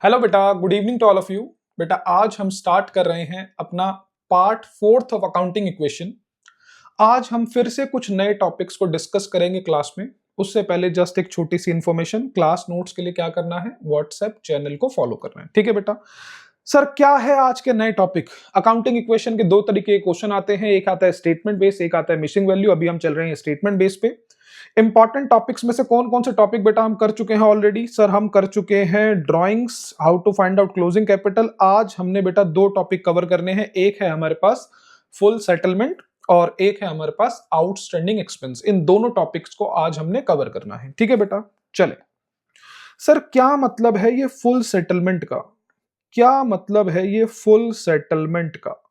Hello बेटा, good evening to all of you. बेटा आज हम स्टार्ट कर रहे हैं अपना part fourth of accounting equation. आज हम फिर से कुछ नए टॉपिक्स को डिस्कस करेंगे क्लास में। उससे पहले जस्ट एक छोटी सी इंफॉर्मेशन, क्लास नोट्स के लिए क्या करना है, व्हाट्सएप चैनल को फॉलो करना है। ठीक है बेटा। सर क्या है आज के नए टॉपिक? अकाउंटिंग इक्वेशन के दो तरीके के क्वेश्चन आते हैं, एक आता है स्टेटमेंट बेस, एक आता है मिसिंग वैल्यू। अभी हम चल रहे हैं स्टेटमेंट बेस पे। इंपॉर्टेंट टॉपिक्स में से कौन कौन से टॉपिक बेटा हम कर चुके हैं ऑलरेडी? सर हम कर चुके हैं drawings, how to find out closing capital. आज हमने बेटा दो टॉपिक कवर करने हैं, एक है हमारे पास फुल सेटलमेंट और एक है हमारे पास आउटस्टैंडिंग एक्सपेंस। इन दोनों टॉपिक्स को आज हमने कवर करना है। ठीक है बेटा, चले। सर क्या मतलब है ये फुल सेटलमेंट का? क्या मतलब है ये फुल सेटलमेंट का?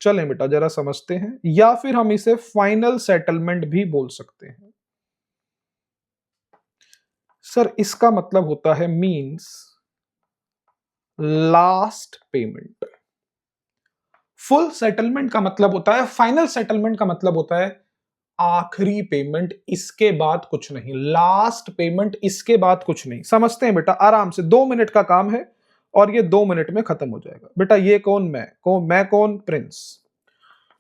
चलें बेटा जरा समझते हैं, या फिर हम इसे फाइनल सेटलमेंट भी बोल सकते हैं। सर इसका मतलब होता है means last payment. Full settlement का मतलब होता है, फाइनल सेटलमेंट का मतलब होता है आखिरी पेमेंट, इसके बाद कुछ नहीं। लास्ट पेमेंट, इसके बाद कुछ नहीं। समझते हैं बेटा आराम से, 2 मिनट का काम है और ये 2 मिनट में खत्म हो जाएगा। बेटा ये कौन? मैं कौन? प्रिंस।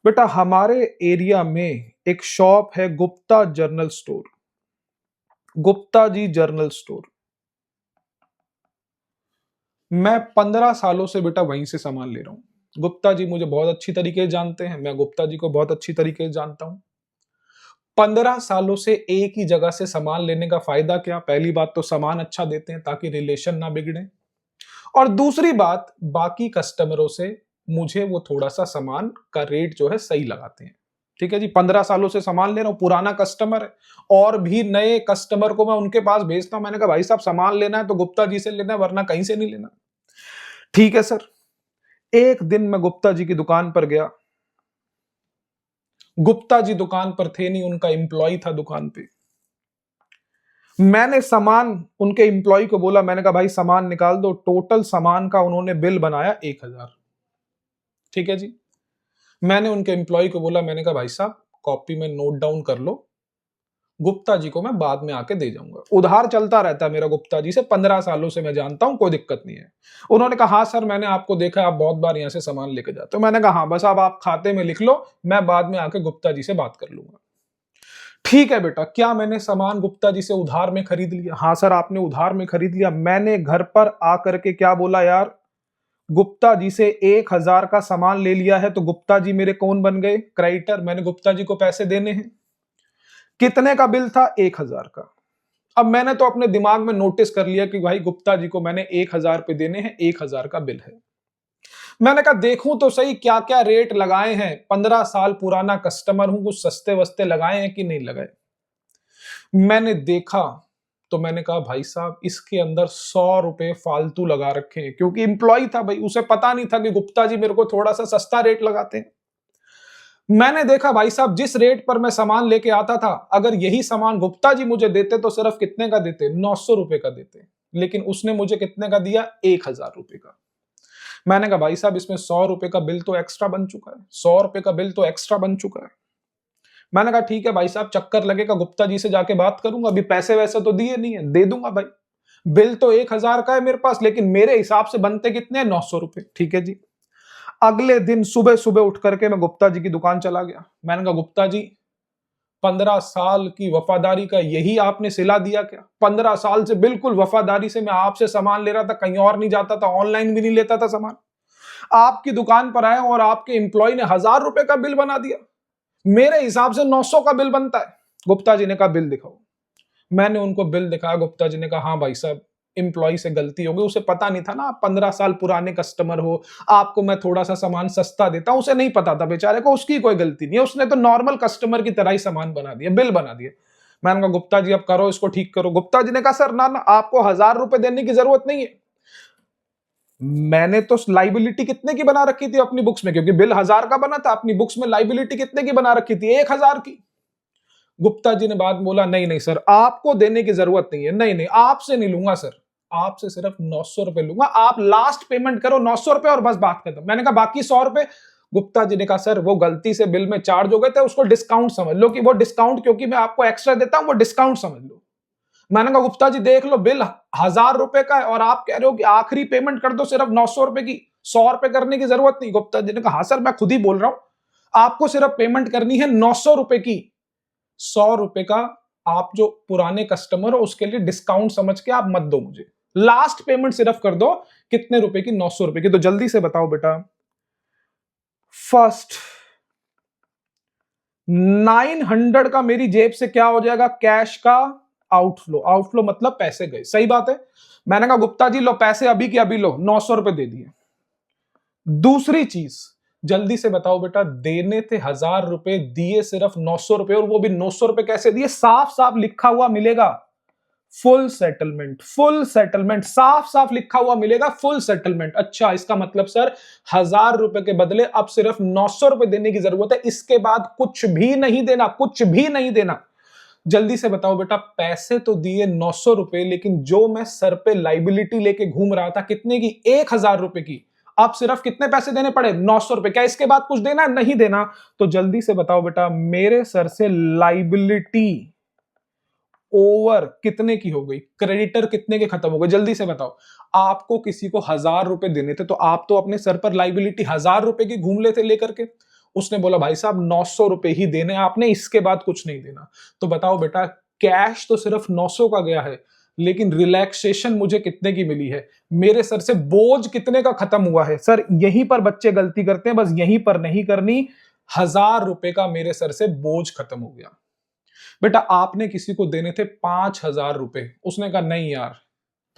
बेटा हमारे एरिया में एक शॉप है, Gupta general store. Gupta ji general store. मैं 15 सालों से बेटा वहीं से सामान ले रहा हूं। गुप्ता जी मुझे बहुत अच्छी तरीके से जानते हैं, मैं गुप्ता जी को बहुत अच्छी तरीके से जानता हूं। 15 सालों से एक ही जगह से सामान लेने का फायदा क्या? पहली बात तो सामान अच्छा देते हैं ताकि रिलेशन ना बिगड़े, और दूसरी बात बाकी कस्टमरों से मुझे वो थोड़ा सा सामान का रेट जो है सही लगाते हैं। ठीक है जी, 15 सालों से सामान ले रहा हूं, पुराना कस्टमर है, और भी नए कस्टमर को मैं उनके पास भेजता हूं। मैंने कहा भाई साहब सामान लेना है तो गुप्ता जी से लेना है, वरना कहीं से नहीं लेना। ठीक है सर। एक दिन मैं गुप्ता जी की दुकान पर गया। गुप्ता जी दुकान पर थे नहीं, उनका एम्प्लॉय था दुकान पे। मैंने सामान उनके एम्प्लॉय को बोला, मैंने कहा भाई सामान निकाल दो। टोटल सामान का उन्होंने बिल बनाया 1000। ठीक है जी। मैंने उनके एम्प्लॉय को बोला, मैंने कहा भाई साहब कॉपी में नोट डाउन कर लो, गुप्ता जी को मैं बाद में आके दे जाऊंगा। उधार चलता रहता है मेरा गुप्ता जी से, 15 सालों से मैं जानता हूं, कोई दिक्कत नहीं है। उन्होंने कहा हाँ सर, मैंने आपको देखा है, आप बहुत बार यहां से सामान लेके जाते हो। मैंने कहा हाँ, बस अब आप खाते में लिख लो, मैं बाद में आके गुप्ता जी से बात कर लूंगा। ठीक है बेटा, क्या मैंने सामान गुप्ता जी से उधार में खरीद लिया? हाँ सर आपने उधार में खरीद लिया। मैंने घर पर आकर के क्या बोला, यार गुप्ता जी से 1000 का सामान ले लिया है तो गुप्ता जी मेरे कौन बन गए? क्रेडिटर। मैंने गुप्ता जी को पैसे देने हैं। कितने का बिल था? 1000 का। अब मैंने तो अपने दिमाग में नोटिस कर लिया कि भाई गुप्ता जी को मैंने 1000 रुपए देने हैं, 1000 का बिल है। मैंने कहा देखूं तो सही क्या क्या रेट लगाए हैं, 15 साल पुराना कस्टमर हूं, कुछ सस्ते वस्ते लगाए हैं कि नहीं लगाए। मैंने देखा तो मैंने कहा भाई साहब इसके अंदर 100 रुपए फालतू लगा रखे हैं, क्योंकि इंप्लॉय था भाई, उसे पता नहीं था कि गुप्ता जी मेरे को थोड़ा सा सस्ता रेट लगाते हैं। मैंने देखा भाई साहब जिस रेट पर मैं सामान लेके आता था, अगर यही सामान गुप्ता जी मुझे देते तो सिर्फ कितने का देते? 900 रुपए का देते। लेकिन उसने मुझे कितने का दिया? 1000 रुपए का। मैंने कहा भाई साहब इसमें 100 रुपए का बिल तो एक्स्ट्रा बन चुका है, 100 रुपए का बिल तो एक्स्ट्रा बन चुका है। मैंने कहा ठीक है भाई साहब, चक्कर लगेगा गुप्ता जी से जाके बात करूंगा, अभी पैसे वैसे तो दिए नहीं है, दे दूंगा भाई। बिल तो 1000 का है मेरे पास, लेकिन मेरे हिसाब से बनते कितने हैं? 900 रुपए। ठीक है जी। अगले दिन सुबह सुबह उठ करके मैं गुप्ता जी की दुकान चला गया। मैंने कहा गुप्ता जी 15 साल की वफादारी का यही आपने सिला दिया क्या? 15 साल से बिल्कुल वफादारी से मैं आपसे सामान ले रहा था, कहीं और नहीं जाता था, ऑनलाइन भी नहीं लेता था सामान। आपकी दुकान पर आया और आपके एम्प्लॉय ने 1000 रुपए का बिल बना दिया। मेरे हिसाब से 900 का बिल बनता है। गुप्ता जी ने कहा बिल दिखाओ। मैंने उनको बिल दिखाया। गुप्ता जी ने कहा हाँ भाई साहब एम्प्लॉय से गलती हो गई, उसे पता नहीं था ना, आप 15 साल पुराने कस्टमर हो, आपको मैं थोड़ा सा सामान सस्ता देता हूं, उसे नहीं पता था बेचारे को, उसकी कोई गलती नहीं है, उसने तो नॉर्मल कस्टमर की तरह ही सामान बना दिया, बिल बना दिया। मैंने कहा गुप्ता जी अब करो इसको ठीक करो। गुप्ता जी ने कहा सर ना ना, आपको 1000 रुपए देने की जरूरत नहीं है। मैंने तो लाइबिलिटी कितने की बना रखी थी अपनी बुक्स में, क्योंकि बिल 1000 का बना था, अपनी बुक्स में लाइबिलिटी कितने की बना रखी थी? 1000 की। गुप्ता जी ने बात बोला नहीं नहीं सर आपको देने की जरूरत नहीं है, नहीं नहीं आपसे नहीं लूंगा सर, आपसे सिर्फ 900 रुपए लूंगा, आप लास्ट पेमेंट करो 900 रुपए और बस बात खत्म। मैंने कहा बाकी 100 रुपए? गुप्ता जी ने कहा सर वो गलती से बिल में चार्ज हो गए थे, उसको डिस्काउंट समझ लो, कि वो डिस्काउंट क्योंकि मैं आपको एक्स्ट्रा देता हूं, वो डिस्काउंट समझ लो। मैंने कहा गुप्ता जी देख लो बिल 1000 रुपए का है और आप कह रहे हो कि आखिरी पेमेंट कर दो सिर्फ 900 रुपए की, 100 रुपए करने की जरूरत नहीं। गुप्ता जी ने कहा हाँ सर मैं खुद ही बोल रहा हूं, आपको सिर्फ पेमेंट करनी है 900 रुपए की, 100 रुपए का आप जो पुराने कस्टमर हो उसके लिए डिस्काउंट समझ के आप मत दो मुझे, लास्ट पेमेंट सिर्फ कर दो कितने रुपए की, 900 रुपए की। तो जल्दी से बताओ बेटा, फर्स्ट 900 का मेरी जेब से क्या हो जाएगा, कैश का आउटफ्लो। आउटफ्लो मतलब पैसे गए, सही बात है। मैंने कहा गुप्ता जी लो पैसे अभी के अभी लो, 900 रुपए दे दिए। दूसरी चीज जल्दी से बताओ बेटा, देने थे 1000 रुपए, दिए सिर्फ 900 रुपए, और वो भी 900 रुपए कैसे दिए, साफ साफ लिखा हुआ मिलेगा फुल सेटलमेंट। फुल सेटलमेंट साफ साफ लिखा हुआ मिलेगा, फुल सेटलमेंट। अच्छा इसका मतलब सर 1000 रुपए के बदले अब सिर्फ 900 रुपए देने की जरूरत है, इसके बाद कुछ भी नहीं देना, कुछ भी नहीं देना। जल्दी से बताओ बेटा, पैसे तो दिए 900 रुपए, लेकिन जो मैं सर पे लाइबिलिटी लेके घूम रहा था कितने की, 1000 रुपए की, अब सिर्फ कितने पैसे देने पड़े, 900 रुपए। क्या इसके बाद कुछ देना, नहीं देना। तो जल्दी से बताओ बेटा, मेरे सर से लाइबिलिटी ओवर कितने की हो गई, क्रेडिटर कितने के खत्म हो गए, जल्दी से बताओ। आपको किसी को 1000 रुपए देने थे तो आप तो अपने सर पर लाइबिलिटी 1000 रुपए की घूम लेते लेकर के, उसने बोला भाई साहब 900 रुपए ही देने आपने, इसके बाद कुछ नहीं देना। तो बताओ बेटा, कैश तो सिर्फ 900 का गया है, लेकिन रिलैक्सेशन मुझे कितने की मिली है, मेरे सर से बोझ कितने का खत्म हुआ है। सर यहीं पर बच्चे गलती करते हैं, बस यहीं पर नहीं करनी। 1000 रुपए का मेरे सर से बोझ खत्म हो गया। बेटा आपने किसी को देने थे 5000 रुपए, उसने कहा नहीं यार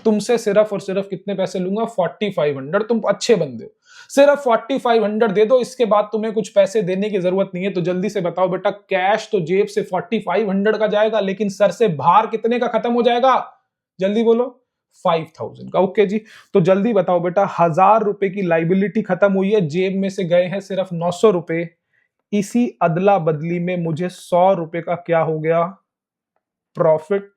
तुमसे सिर्फ और सिर्फ कितने पैसे लूंगा, 4500, तुम अच्छे बंदे हो, सिर्फ 4500 दे दो, इसके बाद तुम्हें कुछ पैसे देने की जरूरत नहीं है। तो जल्दी से बताओ बेटा, कैश तो जेब से 4500 का जाएगा, लेकिन सर से भार कितने का खत्म हो जाएगा, जल्दी बोलो, 5000 का। ओके जी, तो जल्दी बताओ बेटा, 1000 रुपए की लाइबिलिटी खत्म हुई है, जेब में से गए हैं सिर्फ 900 रुपए, इसी अदला बदली में मुझे 100 रुपए का क्या हो गया, प्रॉफिट,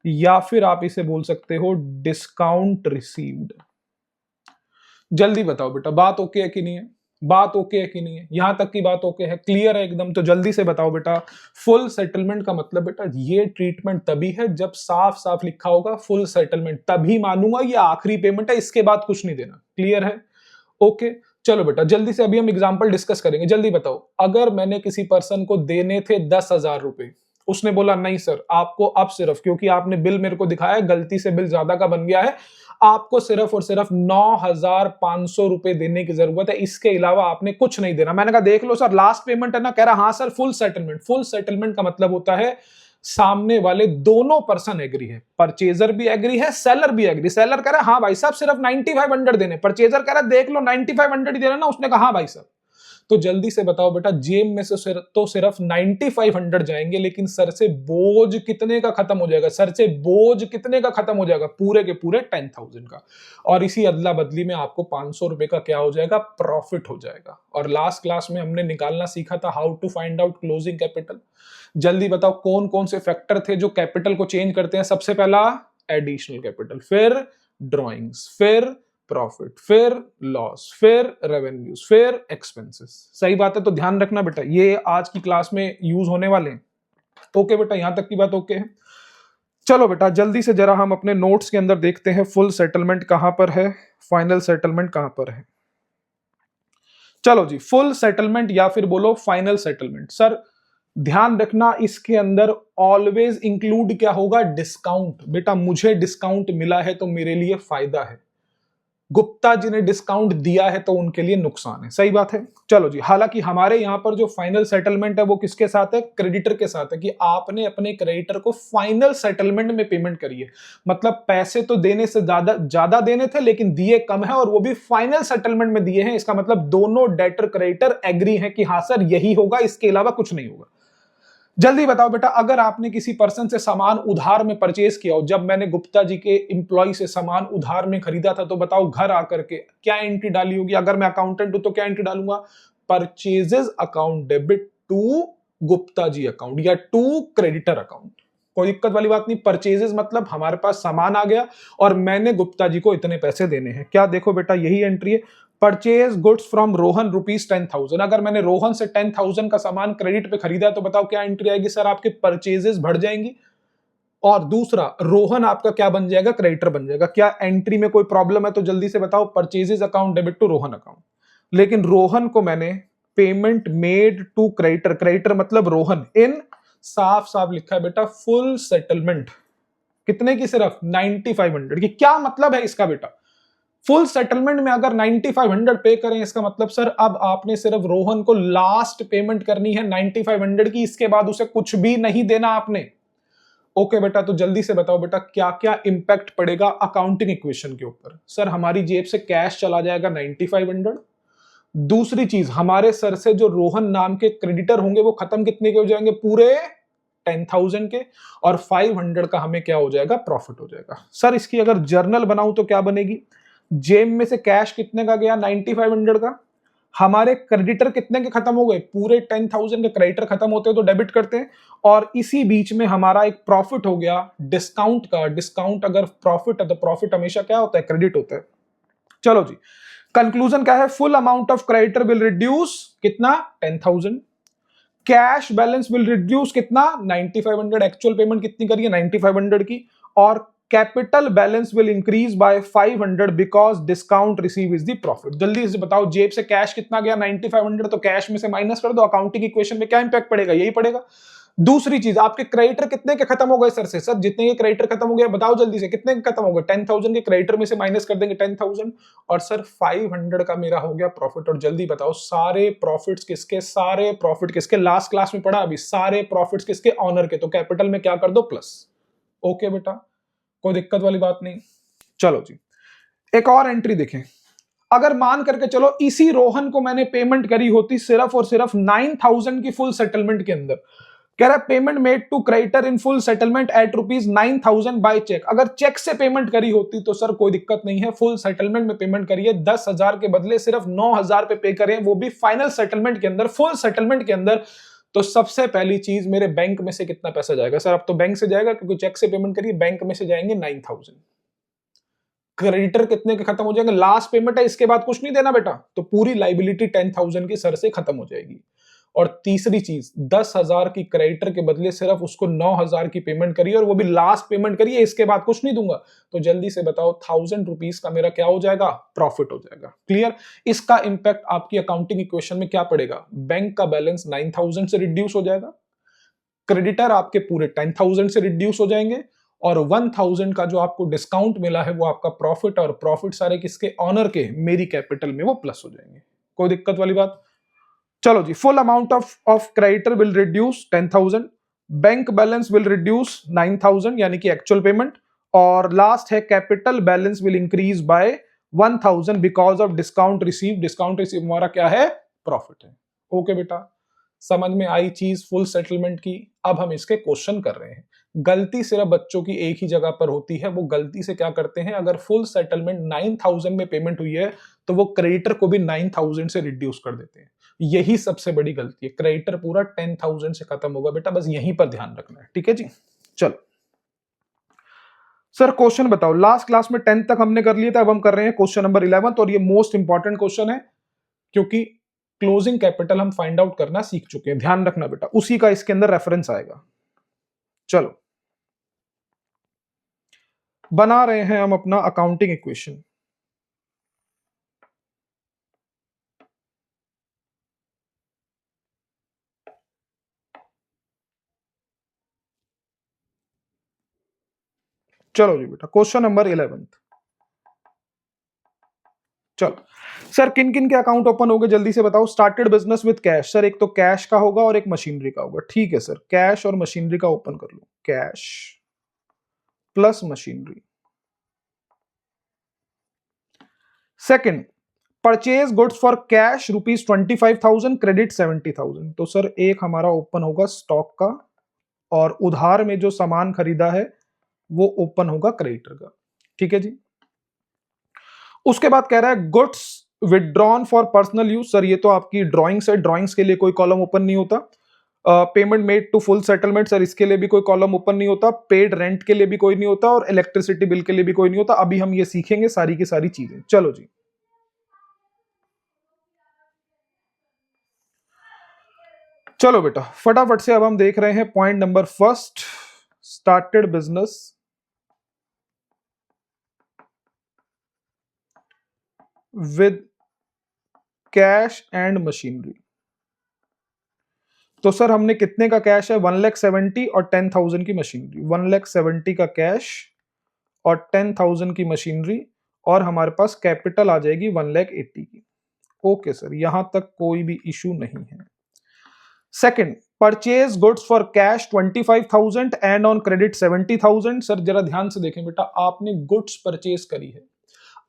या फिर आप इसे बोल सकते हो डिस्काउंट रिसीव्ड। जल्दी बताओ बेटा, बात ओके है कि नहीं है, बात ओके है कि नहीं है, यहां तक की बात ओके है, क्लियर है एकदम। तो जल्दी से बताओ बेटा, फुल सेटलमेंट का मतलब बेटा ये ट्रीटमेंट तभी है जब साफ साफ लिखा होगा फुल सेटलमेंट, तभी मानूंगा ये आखिरी पेमेंट है, इसके बाद कुछ नहीं देना। क्लियर है, ओके। चलो बेटा जल्दी से अभी हम एग्जांपल डिस्कस करेंगे। जल्दी बताओ, अगर मैंने किसी पर्सन को देने थे 10,000 रुपए, उसने बोला नहीं सर आपको अब सिर्फ, क्योंकि आपने बिल मेरे को दिखाया गलती से बिल ज्यादा का बन गया है, आपको सिर्फ और सिर्फ 9,500 रुपए देने की जरूरत है, इसके अलावा आपने कुछ नहीं देना। मैंने कहा देख लो सर लास्ट पेमेंट है ना, कह रहा हाँ sir full settlement. Full settlement का मतलब होता है सामने वाले दोनों पर्सन एग्री है, परचेजर भी एग्री है, सेलर भी एग्री। सेलर कह रहा है हाँ भाई साहब सिर्फ 9500 देने, परचेजर कह रहा है देख लो 9500 ही देना ना, उसने कहा हाँ भाई साहब। तो जल्दी से बताओ बेटा, जेब में से तो सिर्फ 9500 जाएंगे, लेकिन सर से बोझ कितने का खत्म हो जाएगा, सर से बोझ कितने का खत्म हो जाएगा, पूरे के पूरे 10,000 का। और इसी अदला बदली में आपको 500 रुपए का क्या हो जाएगा, प्रॉफिट हो जाएगा। और लास्ट क्लास में हमने निकालना सीखा था how to find out closing capital. जल्दी बताओ कौन कौन से फैक्टर थे जो कैपिटल को चेंज करते हैं। सबसे पहला एडिशनल कैपिटल, फिर ड्रॉइंग्स, फिर प्रॉफिट, फिर लॉस, फिर रेवेन्यूज, फिर एक्सपेंसेस। सही बात है, तो ध्यान रखना बेटा, ये आज की क्लास में यूज होने वाले हैं। ओके बेटा, यहां तक की बात ओके है। चलो बेटा जल्दी से जरा हम अपने नोट्स के अंदर देखते हैं फुल सेटलमेंट कहां पर है, फाइनल सेटलमेंट कहां पर है। चलो जी, फुल सेटलमेंट या फिर बोलो फाइनल सेटलमेंट। सर ध्यान रखना इसके अंदर ऑलवेज इंक्लूड क्या होगा, डिस्काउंट। बेटा मुझे डिस्काउंट मिला है तो मेरे लिए फायदा है, गुप्ता जी ने डिस्काउंट दिया है तो उनके लिए नुकसान है। सही बात है। चलो जी, हालांकि हमारे यहां पर जो फाइनल सेटलमेंट है वो किसके साथ है, क्रेडिटर के साथ है, कि आपने अपने क्रेडिटर को फाइनल सेटलमेंट में पेमेंट करी है। मतलब पैसे तो देने से ज्यादा देने थे लेकिन दिए कम है, और वो भी फाइनल सेटलमेंट में दिए हैं। इसका मतलब दोनों डेटर क्रेडिटर एग्री हैं कि हाँ सर यही होगा, इसके अलावा कुछ नहीं होगा। जल्दी बताओ बेटा, अगर आपने किसी पर्सन से सामान उधार में परचेज किया हो, जब मैंने गुप्ता जी के एम्प्लॉय से सामान उधार में खरीदा था, तो बताओ घर आकर के क्या एंट्री डाली होगी। अगर मैं अकाउंटेंट हूं तो क्या एंट्री डालूंगा, purchases account debit to Gupta ji account या टू क्रेडिटर अकाउंट। कोई दिक्कत वाली बात नहीं। परचेजेस मतलब हमारे पास सामान आ गया और मैंने गुप्ता जी को इतने पैसे देने हैं। क्या देखो बेटा, यही एंट्री है, परचेज गुड्स फ्रॉम रोहन ₹10,000। अगर मैंने रोहन से 10,000 का सामान क्रेडिट पे खरीदा है तो बताओ क्या एंट्री आएगी, सर आपके परचेजेस बढ़ जाएंगी। और दूसरा रोहन आपका क्या बन जाएगा, क्रेडिटर बन जाएगा। क्या एंट्री में कोई प्रॉब्लम है तो जल्दी से बताओ, purchases account debit to Rohan account. लेकिन रोहन को मैंने payment made to creditor, creditor मतलब रोहन, इन साफ साफ लिखा है बेटा फुल सेटलमेंट। कितने की, सिर्फ 9500 की। क्या मतलब है इसका बेटा, फुल सेटलमेंट में अगर 9500 पे करें, इसका मतलब सर अब आपने सिर्फ रोहन को लास्ट पेमेंट करनी है 9500 की, इसके बाद उसे कुछ भी नहीं देना आपने। ओके बेटा, तो जल्दी से बताओ बेटा क्या क्या इंपैक्ट पड़ेगा अकाउंटिंग इक्वेशन के ऊपर। सर हमारी जेब से कैश चला जाएगा 9500। दूसरी चीज, हमारे सर से जो रोहन नाम के क्रेडिटर होंगे वो खत्म कितने के हो जाएंगे, पूरे 10,000 के। और 500 का हमें क्या हो जाएगा, प्रॉफिट हो जाएगा। सर इसकी अगर जर्नल बनाऊं तो क्या बनेगी, जेब में से कैश कितने का गया, 9500 का। हमारे क्रेडिटर कितने के खत्म हो गए, पूरे 10,000 के क्रेडिटर खत्म होते हैं तो डेबिट करते हैं। और इसी बीच में हमारा एक प्रॉफिट हो गया डिस्काउंट का। डिस्काउंट अगर प्रॉफिट है तो प्रॉफिट हमेशा क्या होता है, क्रेडिट होता है। चलो जी, कंक्लूजन क्या है, full amount of creditor will reduce कितना, 10,000। कैश बैलेंस विल रिड्यूस कितना, 9500। एक्चुअल पेमेंट कितनी करिए, 9500 की। और capital balance will increase bye 500 because discount receive is the profit. जल्दी से बताओ, जेब से कैश कितना गया, 9500, तो कैश में से माइनस कर दो। अकाउंटिंग इक्वेशन में क्या इंपैक्ट पड़ेगा, यही पड़ेगा। दूसरी चीज, आपके क्रेडिटर कितने के खत्म हो गए सर से, सर जितने के क्रेडिटर खत्म हो गए बताओ जल्दी से, कितने के खत्म हो गए, 10,000 के क्रेडिटर में से माइनस कर देंगे 10,000। और सर 500 का मेरा हो गया प्रॉफिट। और जल्दी बताओ सारे प्रॉफिट्स किसके, सारे प्रॉफिट किसके, लास्ट क्लास में पढ़ा अभी, सारे प्रॉफिट्स किसके, ऑनर के। तो कैपिटल में क्या कर दो, प्लस। ओके बेटा, कोई दिक्कत वाली बात नहीं। चलो जी, एक और एंट्री देखें। अगर मान करके चलो इसी रोहन को मैंने पेमेंट करी होती सिर्फ और सिर्फ 9,000 की फुल सेटलमेंट के अंदर, कह रहा है payment made to creditor in full settlement at ₹9,000 by cheque. अगर चेक से पेमेंट करी होती तो सर कोई दिक्कत नहीं है, फुल सेटलमेंट में पेमेंट करिए, 10,000 के बदले सिर्फ 9,000 पे करें, वो भी फाइनल सेटलमेंट के अंदर, फुल सेटलमेंट के अंदर। तो सबसे पहली चीज, मेरे बैंक में से कितना पैसा जाएगा, सर अब तो बैंक से जाएगा क्योंकि चेक से पेमेंट करिए, बैंक में से जाएंगे 9,000। क्रेडिटर कितने के खत्म हो जाएंगे, लास्ट पेमेंट है इसके बाद कुछ नहीं देना बेटा, तो पूरी लाइबिलिटी 10,000 की सर से खत्म हो जाएगी। और तीसरी चीज, 10,000 की क्रेडिटर के बदले सिर्फ उसको 9,000 की पेमेंट करिए, और वो भी लास्ट पेमेंट करिए, इसके बाद कुछ नहीं दूंगा। तो जल्दी से बताओ 1,000 रुपीज का मेरा क्या हो जाएगा, प्रॉफिट हो जाएगा। क्लियर। इसका इंपैक्ट आपकी अकाउंटिंग इक्वेशन में क्या पड़ेगा, बैंक का बैलेंस 9,000 से रिड्यूस हो जाएगा, क्रेडिटर आपके पूरे 10,000 से रिड्यूस हो जाएंगे, और 1,000 का जो आपको डिस्काउंट मिला है वो आपका प्रॉफिट, और प्रॉफिट सारे किसके, ऑनर के, मेरी कैपिटल में वो प्लस हो जाएंगे। कोई दिक्कत वाली बात। चलो जी, full amount of creditor will reduce 10,000, bank balance will reduce 9,000 यानी कि एक्चुअल पेमेंट, और लास्ट है capital balance will increase by 1,000 because of discount receive. Discount receive हमारा क्या है, प्रॉफिट है। ओके बेटा, समझ में आई चीज फुल सेटलमेंट की। अब हम इसके क्वेश्चन कर रहे हैं। गलती सिर्फ बच्चों की एक ही जगह पर होती है, वो गलती से क्या करते हैं, अगर फुल सेटलमेंट 9,000 में पेमेंट हुई है तो वो क्रेडिटर को भी 9,000 से रिड्यूस कर देते हैं। यही सबसे बड़ी गलती है, क्रेडिटर पूरा 10,000 से खत्म होगा बेटा, बस यहीं पर ध्यान रखना है। ठीक है जी। चलो सर क्वेश्चन बताओ, लास्ट क्लास में 10 तक हमने कर लिया था, अब हम कर रहे हैं क्वेश्चन नंबर 11, और ये मोस्ट इंपॉर्टेंट क्वेश्चन है क्योंकि क्लोजिंग कैपिटल हम फाइंड आउट करना सीख चुके हैं। ध्यान रखना बेटा, उसी का इसके अंदर रेफरेंस आएगा। चलो बना रहे हैं हम अपना अकाउंटिंग इक्वेशन। चलो जी बेटा, क्वेश्चन नंबर 11। चलो सर, किन किन के अकाउंट ओपन हो गए जल्दी से बताओ। Started business with cash, sir एक तो कैश का होगा और एक मशीनरी का होगा। ठीक है सर, कैश और मशीनरी का ओपन कर लो, cash plus machinery. Second, purchase goods for cash ₹25,000, credit 70,000। तो सर एक हमारा ओपन होगा स्टॉक का, और उधार में जो सामान खरीदा है वो ओपन होगा क्रेडिटर का। ठीक है जी। उसके बाद कह रहा है goods withdrawn for personal use. Sir ये तो आपकी ड्राइंग्स है, ड्राइंग्स के लिए कोई कॉलम ओपन नहीं होता। Payment made to full settlement, sir इसके लिए भी कोई कॉलम ओपन नहीं होता। पेड रेंट के लिए भी कोई नहीं होता, और इलेक्ट्रिसिटी बिल के लिए भी कोई नहीं होता। अभी हम ये सीखेंगे सारी की सारी चीजें। चलो जी, चलो बेटा फटाफट से अब हम देख रहे हैं point number first. Started business with cash and machinery. तो सर हमने कितने का कैश है, 1,70,000 और 10,000 की मशीनरी। 1,70,000 का कैश और 10,000 की मशीनरी, और हमारे पास कैपिटल आ जाएगी 1,80,000 की। ओके सर, यहां तक कोई भी इशू नहीं है। Second, purchase goods for cash 25,000 and on credit 70,000। Sir जरा ध्यान से देखें बेटा, आपने गुड्स परचेज करी है,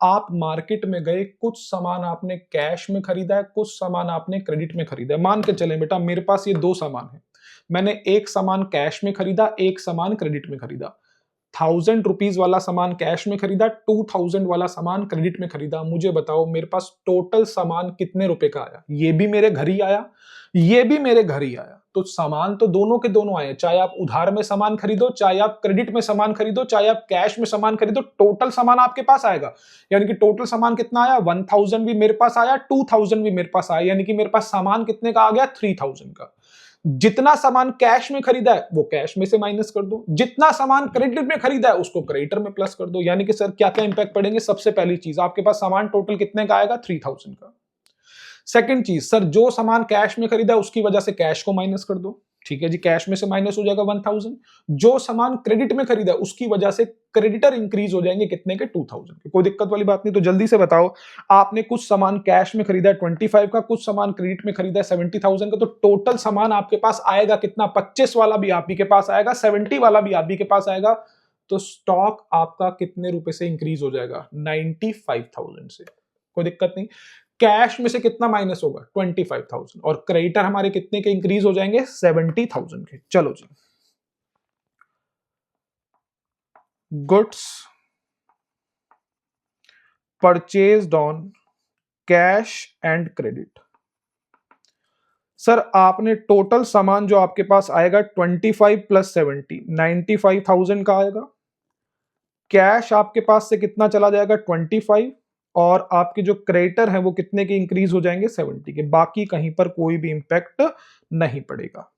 आप मार्केट में गए, कुछ सामान आपने कैश में खरीदा है, कुछ सामान आपने क्रेडिट में खरीदा है। मान के चलें बेटा मेरे पास ये दो सामान है, मैंने एक सामान कैश में खरीदा, एक सामान क्रेडिट में खरीदा। 1,000 रुपीज वाला सामान कैश में खरीदा, 2,000 वाला सामान क्रेडिट में खरीदा। मुझे बताओ मेरे पास टोटल सामान कितने रुपए का आया? ये भी मेरे घर ही आया, ये भी मेरे घर ही आया, तो सामान तो दोनों के दोनों आए। चाहे आप उधार में सामान खरीदो, चाहे आप क्रेडिट में सामान खरीदो, चाहे आप कैश में सामान खरीदो, टोटल सामान आपके पास आएगा। यानी कि टोटल सामान कितना आया? 1,000 भी मेरे पास आया, 2,000 भी मेरे पास आया, यानी कि मेरे पास सामान कितने का आ गया? 3,000 का। जितना सामान कैश में खरीदा है वो कैश में से माइनस कर दो, जितना सामान क्रेडिट में खरीदा है उसको क्रेडिटर में प्लस कर दो। यानी कि सर क्या क्या इंपैक्ट पड़ेंगे? सबसे पहली चीज, आपके पास सामान टोटल कितने का आएगा? 3,000 का। सेकंड चीज, सर जो सामान कैश में खरीदा है उसकी वजह से कैश को माइनस कर दो। ठीक है जी, कैश में से माइनस हो जाएगा 1,000। जो सामान क्रेडिट में खरीदा है उसकी वजह से क्रेडिटर इंक्रीज हो जाएंगे कितने के? 2,000 के। कोई दिक्कत वाली बात नहीं। तो जल्दी से बताओ, आपने कुछ सामान कैश में खरीदा है 25 का, कुछ सामान क्रेडिट में खरीदा है 70,000 का, तो टोटल सामान आपके पास आएगा कितना? 25 वाला भी आप ही के पास आएगा, 70 वाला भी आप ही के पास आएगा। तो स्टॉक आपका कितने रुपए से इंक्रीज हो जाएगा? 95,000 से। कोई दिक्कत नहीं। कैश में से कितना माइनस होगा? 25,000, और क्रेडिटर हमारे कितने के इंक्रीज हो जाएंगे? 70,000 के। चलो जी, goods purchased on cash and credit. Sir आपने टोटल सामान जो आपके पास आएगा 25 प्लस 70, 95,000 का आएगा। कैश आपके पास से कितना चला जाएगा? 25, और आपके जो क्रेडिटर है वो कितने के इंक्रीज हो जाएंगे? 70 के। बाकी कहीं पर कोई भी इंपैक्ट नहीं पड़ेगा।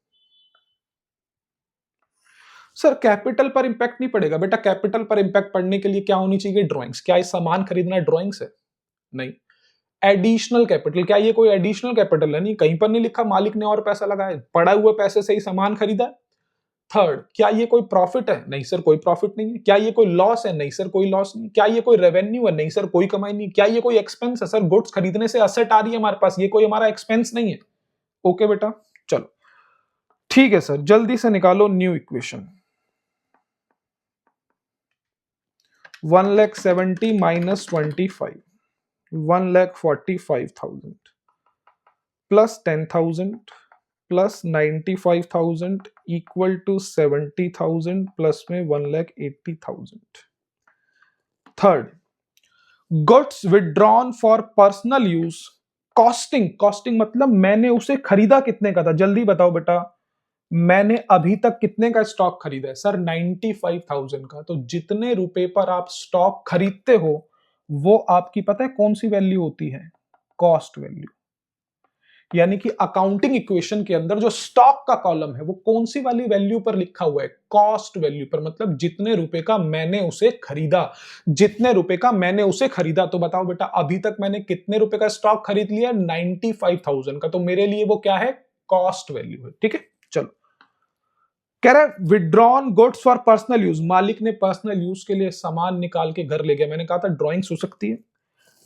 सर कैपिटल पर इंपैक्ट नहीं पड़ेगा बेटा। कैपिटल पर इंपैक्ट पड़ने के लिए क्या होनी चाहिए? ड्राइंग्स। क्या ये सामान खरीदना ड्राइंग्स है? नहीं। एडिशनल कैपिटल, क्या ये कोई एडिशनल कैपिटल है? नहीं, कहीं पर नहीं लिखा मालिक ने और पैसा लगाया, पड़ा हुए पैसे से ही सामान खरीदा है। थर्ड, क्या ये कोई प्रॉफिट है? नहीं सर, कोई प्रॉफिट नहीं है। क्या ये कोई लॉस है? नहीं सर, कोई लॉस नहीं। क्या ये कोई रेवेन्यू है? नहीं सर, कोई कमाई नहीं। क्या ये कोई एक्सपेंस है? सर गुड्स खरीदने से असेट आ रही है हमारे पास, ये कोई हमारा एक्सपेंस नहीं है। ओके बेटा, चलो ठीक है सर, जल्दी से निकालो new equation. 1,70,000 minus 25, 1,45,000 plus 10,000 plus 95,000 equal to 70,000 plus में 1,80,000। Third, goods withdrawn for personal use costing. Costing मतलब मैंने उसे खरीदा कितने का था? जल्दी बताओ बेटा, मैंने अभी तक कितने का स्टॉक खरीदा है? सर 95,000 का। तो जितने रुपए पर आप स्टॉक खरीदते हो वो आपकी पता है कौन सी वैल्यू होती है? Cost value. यानी कि अकाउंटिंग इक्वेशन के अंदर जो स्टॉक का कॉलम है वो कौन सी वाली वैल्यू पर लिखा हुआ है? कॉस्ट वैल्यू पर। मतलब जितने रुपए का मैंने उसे खरीदा, जितने रुपए का मैंने उसे खरीदा। तो बताओ बेटा अभी तक मैंने कितने रुपए का स्टॉक खरीद लिया? 95,000 का। तो मेरे लिए वो क्या है? कॉस्ट वैल्यू है। ठीक है, चलो कह रहा है withdrawn goods for personal use. मालिक ने पर्सनल यूज के लिए सामान निकाल के घर ले गया। मैंने कहा था ड्राइंग्स हो सकती है,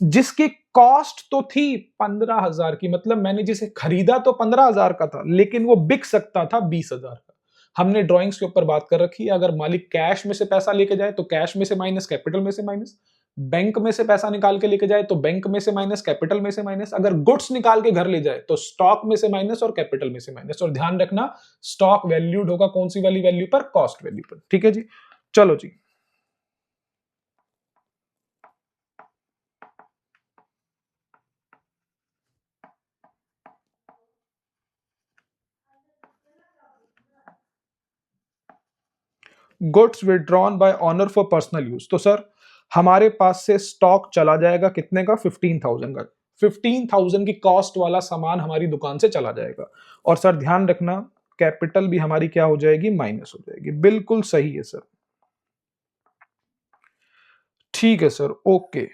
जिसकी कॉस्ट तो थी 15,000 की। मतलब मैंने जिसे खरीदा तो 15,000 का था, लेकिन वो बिक सकता था 20,000 का। हमने ड्राइंग्स के ऊपर बात कर रखी है। अगर मालिक कैश में से पैसा लेके जाए तो कैश में से माइनस, कैपिटल में से माइनस। बैंक में से पैसा निकाल के लेके जाए तो बैंक में से माइनस, कैपिटल में से माइनस। अगर गुड्स निकाल के घर ले जाए तो स्टॉक में से माइनस और कैपिटल में से माइनस। और ध्यान रखना स्टॉक वैल्यूड होगा कौन सी वाली वैल्यू पर? कॉस्ट वैल्यू पर। ठीक है जी, चलो जी, goods withdrawn by owner for personal use. तो सर हमारे पास से स्टॉक चला जाएगा कितने का? 15,000 का। 15,000 की कॉस्ट वाला सामान हमारी दुकान से चला जाएगा। और सर ध्यान रखना कैपिटल भी हमारी क्या हो जाएगी, माइनस हो जाएगी। बिल्कुल सही है सर, ठीक है सर, ओके।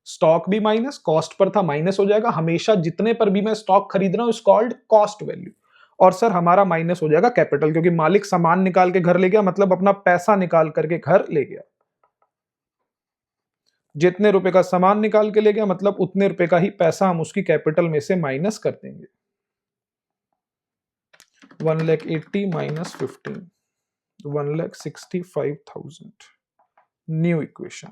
स्टॉक भी माइनस, कॉस्ट पर था माइनस हो जाएगा, हमेशा जितने पर भी मैं स्टॉक खरीद रहा हूं इज कॉल्ड कॉस्ट वैल्यू। और सर हमारा माइनस हो जाएगा कैपिटल, क्योंकि मालिक सामान निकाल के घर ले गया, मतलब अपना पैसा निकाल करके घर ले गया। जितने रुपए का सामान निकाल के ले गया, मतलब उतने रुपए का ही पैसा हम उसकी कैपिटल में से माइनस कर देंगे। 1,80,000 माइनस 15, 1,65,000। New equation.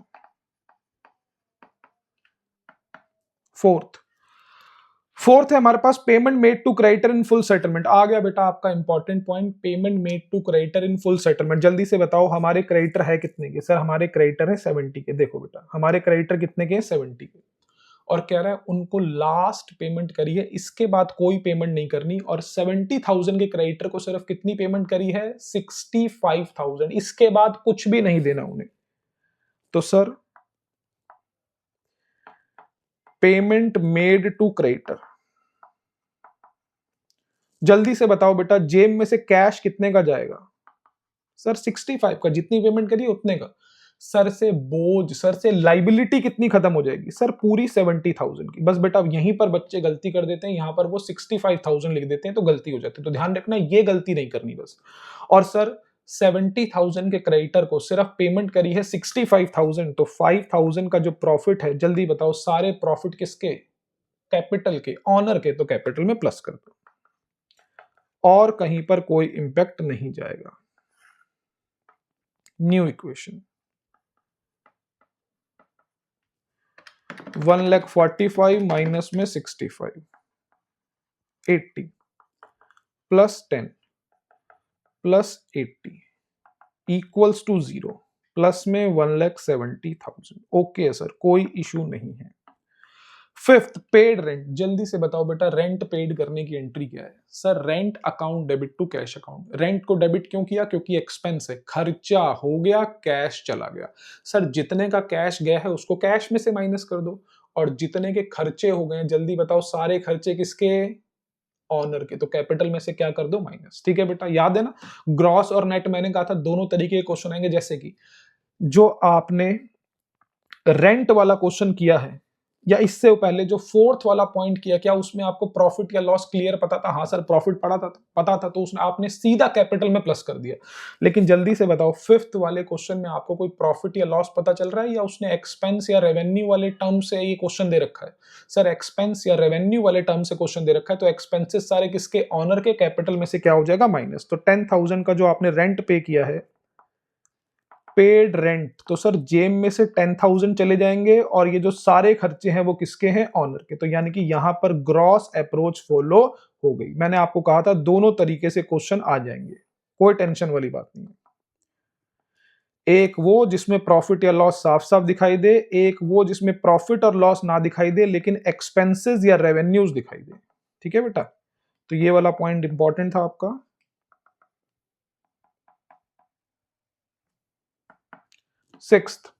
फोर्थ है हमारे पास payment made to creditor in full settlement. आ गया बेटा आपका important point, payment made to creditor in full settlement. जल्दी से बताओ हमारे क्रेडिटर है कितने के? सर हमारे क्रेडिटर है 70 के। देखो बेटा हमारे क्रेडिटर कितने के हैं? 70 के। और कह रहा है उनको लास्ट पेमेंट करी है, इसके बाद कोई पेमेंट नहीं करनी। और 70,000 के क्रेडिटर को सिर्फ कितनी पेमेंट करी है? 65,000। इसके बाद कुछ भी नहीं देना उन्हें। तो sir payment made to creditor, जल्दी से बताओ बेटा जेब में से कैश कितने का जाएगा? सर 65 का, जितनी पेमेंट करी उतने का। सर से बोझ, सर से लाइबिलिटी कितनी खत्म हो जाएगी? सर पूरी 70,000 की। बस बेटा यहीं पर बच्चे गलती कर देते हैं, यहां पर वो 65,000 लिख देते हैं तो गलती हो जाती है। तो ध्यान रखना ये गलती नहीं करनी बस। और सर 70,000 के क्रेडिटर को सिर्फ पेमेंट करी है 65,000, तो 5,000 का जो प्रॉफिट है, जल्दी बताओ सारे प्रॉफिट किसके? कैपिटल के, ऑनर के। तो कैपिटल में प्लस कर दो और कहीं पर कोई इंपैक्ट नहीं जाएगा। New equation. 1,45,000 माइनस में 65, 80 plus 10 plus 80 equals to 0, plus में 1,70,000। ओके सर, कोई इशू नहीं है। Fifth paid rent. जल्दी से बताओ बेटा रेंट पेड करने की एंट्री क्या है? Sir rent account debit to cash account. Rent को डेबिट क्यों किया? क्योंकि एक्सपेंस है, खर्चा हो गया, कैश चला गया। सर जितने का कैश गया है उसको कैश में से माइनस कर दो, और जितने के खर्चे हो गए जल्दी बताओ सारे खर्चे किसके? ऑनर के। तो कैपिटल में से क्या कर दो? माइनस। ठीक है बेटा, याद है ना ग्रॉस और नेट मैंने कहा था दोनों तरीके के क्वेश्चन आएंगे। जैसे कि जो आपने रेंट वाला क्वेश्चन किया है, या इससे पहले जो फोर्थ वाला पॉइंट किया, क्या उसमें आपको प्रॉफिट या लॉस क्लियर पता था? हाँ सर प्रॉफिट पता था, तो उसने आपने सीधा कैपिटल में प्लस कर दिया। लेकिन जल्दी से बताओ फिफ्थ वाले क्वेश्चन में आपको कोई प्रॉफिट या लॉस पता चल रहा है, या उसने एक्सपेंस या रेवेन्यू वाले टर्म से ये क्वेश्चन दे रखा है? सर एक्सपेंस या रेवेन्यू वाले टर्म से क्वेश्चन दे रखा है, तो एक्सपेंसेस सारे किसके? ऑनर के। कैपिटल में से क्या हो जाएगा? माइनस। तो 10,000 का जो आपने रेंट पे किया है, पेड रेंट, तो सर जेम में से 10,000 चले जाएंगे, और ये जो सारे खर्चे हैं वो किसके हैं? ऑनर के। तो यानी कि यहां पर ग्रॉस अप्रोच फॉलो हो गई। मैंने आपको कहा था दोनों तरीके से क्वेश्चन आ जाएंगे, कोई टेंशन वाली बात नहीं है। एक वो जिसमें प्रॉफिट या लॉस साफ साफ दिखाई दे, एक वो जिसमें प्रॉफिट और लॉस ना दिखाई दे लेकिन एक्सपेंसेस या रेवेन्यूज दिखाई दे। ठीक है बेटा, तो ये वाला पॉइंट इंपॉर्टेंट था आपका। Sixth,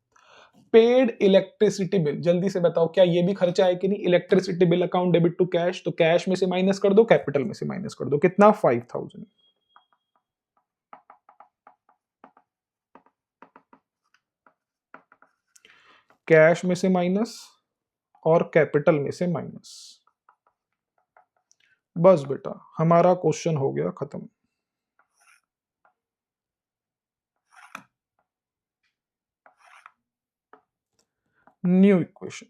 paid electricity bill. जल्दी से बताओ क्या ये भी खर्चा है कि नहीं? Electricity bill account debit to cash, तो कैश में से माइनस कर दो, कैपिटल में से माइनस कर दो। कितना? 5,000। कैश में से माइनस और कैपिटल में से माइनस। बस बेटा हमारा क्वेश्चन हो गया खत्म। New equation.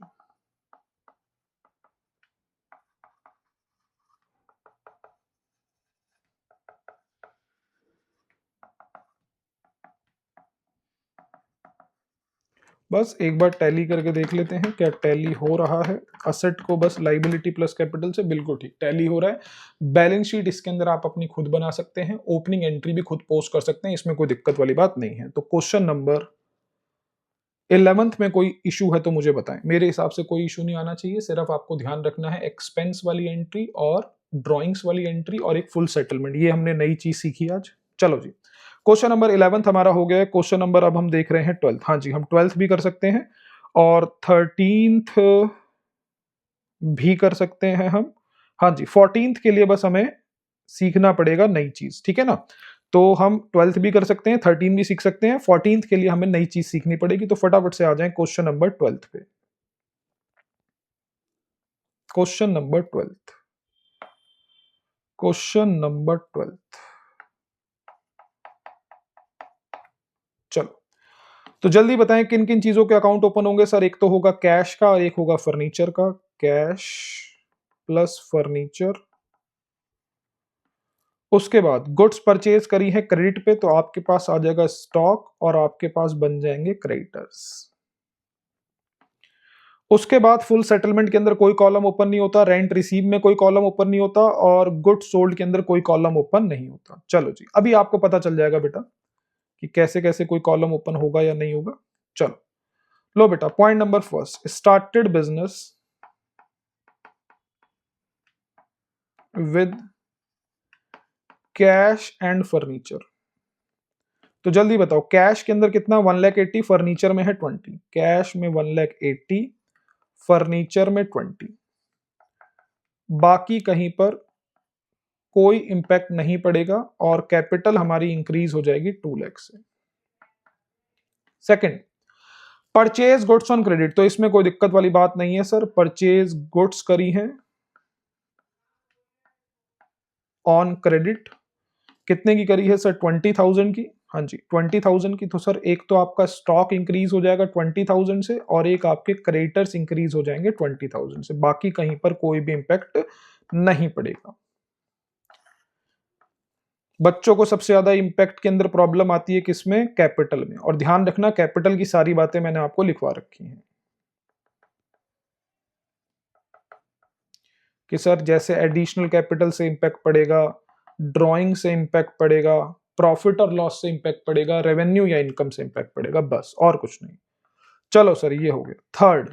बस एक बार टैली करके देख लेते हैं क्या टैली हो रहा है। असेट को बस लाइबिलिटी प्लस कैपिटल से, बिल्कुल ठीक टैली हो रहा है। बैलेंस शीट इसके अंदर आप अपनी खुद बना सकते हैं, ओपनिंग एंट्री भी खुद पोस्ट कर सकते हैं, इसमें कोई दिक्कत वाली बात नहीं है। तो क्वेश्चन नंबर 11th में कोई इशू है तो मुझे बताएं। मेरे हिसाब से कोई इशू नहीं आना चाहिए, सिर्फ आपको ध्यान रखना है एक्सपेंस वाली एंट्री और ड्रॉइंग्स वाली एंट्री और एक फुल सेटलमेंट, ये हमने नई चीज सीखी आज। चलो जी, क्वेश्चन नंबर 11th हमारा हो गया है। क्वेश्चन नंबर अब हम देख रहे हैं 12th। हाँ जी, हम 12th भी कर सकते हैं और 13th भी कर सकते हैं हम। हाँ जी, 14th के लिए बस हमें सीखना पड़ेगा नई चीज, ठीक है ना। तो हम 12th भी कर सकते हैं, 13 भी सीख सकते हैं, 14th के लिए हमें नई चीज सीखनी पड़ेगी। तो फटाफट से आ जाएं क्वेश्चन नंबर 12 पे। Question number 12, question number 12। चलो, तो जल्दी बताएं किन किन चीजों के अकाउंट ओपन होंगे सर। एक तो होगा कैश का और एक होगा फर्नीचर का। Cash plus furniture. उसके बाद गुड्स परचेज करी है क्रेडिट पे, तो आपके पास आ जाएगा स्टॉक और आपके पास बन जाएंगे क्रेडिटर्स। उसके बाद फुल सेटलमेंट के अंदर कोई कॉलम ओपन नहीं होता, रेंट रिसीव में कोई कॉलम ओपन नहीं होता और गुड्स सोल्ड के अंदर कोई कॉलम ओपन नहीं होता। चलो जी, अभी आपको पता चल जाएगा बेटा कि कैसे कैसे कोई कॉलम ओपन होगा या नहीं होगा। चलो लो बेटा, point number first, started business with cash and furniture. तो जल्दी बताओ, कैश के अंदर कितना 1,80,000, फर्नीचर में है 20। कैश में 1,80,000, फर्नीचर में 20। बाकी कहीं पर कोई इंपैक्ट नहीं पड़ेगा और कैपिटल हमारी इंक्रीज हो जाएगी 2 लाख से। Second, purchase goods on credit, तो इसमें कोई दिक्कत वाली बात नहीं है सर। परचेज गुड्स करी है ऑन क्रेडिट, कितने की करी है सर? 20,000 की। हाँ जी, 20,000 की। तो सर एक तो आपका स्टॉक इंक्रीज हो जाएगा 20,000 से और एक आपके क्रेडिटर्स इंक्रीज हो जाएंगे 20,000 से। बाकी कहीं पर कोई भी इंपैक्ट नहीं पड़ेगा। बच्चों को सबसे ज्यादा इंपैक्ट के अंदर प्रॉब्लम आती है किसमें? कैपिटल में। और ध्यान रखना, कैपिटल की सारी बातें मैंने आपको लिखवा रखी हैं कि सर जैसे एडिशनल कैपिटल से इंपैक्ट पड़ेगा, ड्राइंग से इंपैक्ट पड़ेगा, प्रॉफिट और लॉस से इंपैक्ट पड़ेगा, रेवेन्यू या इनकम से इंपैक्ट पड़ेगा, बस और कुछ नहीं। चलो सर ये हो गया। थर्ड,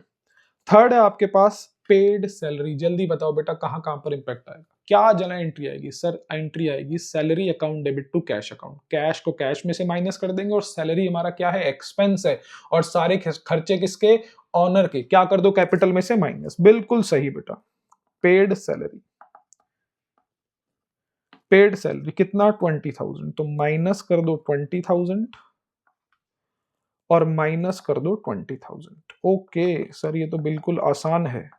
थर्ड है आपके पास पेड सैलरी। जल्दी बताओ बेटा कहां कहां पर इंपैक्ट आएगा, क्या जना एंट्री आएगी सर? एंट्री आएगी salary account debit to cash account. Cash को कैश में से माइनस कर देंगे और सैलरी हमारा क्या है? एक्सपेंस है। और सारे खर्चे किसके? ऑनर के। क्या कर दो? कैपिटल में से माइनस। बिल्कुल सही बेटा। पेड सैलरी, पेड सैलरी कितना? 20,000। तो माइनस कर दो 20,000 और माइनस कर दो 20,000। ओके सर, ये तो बिल्कुल आसान है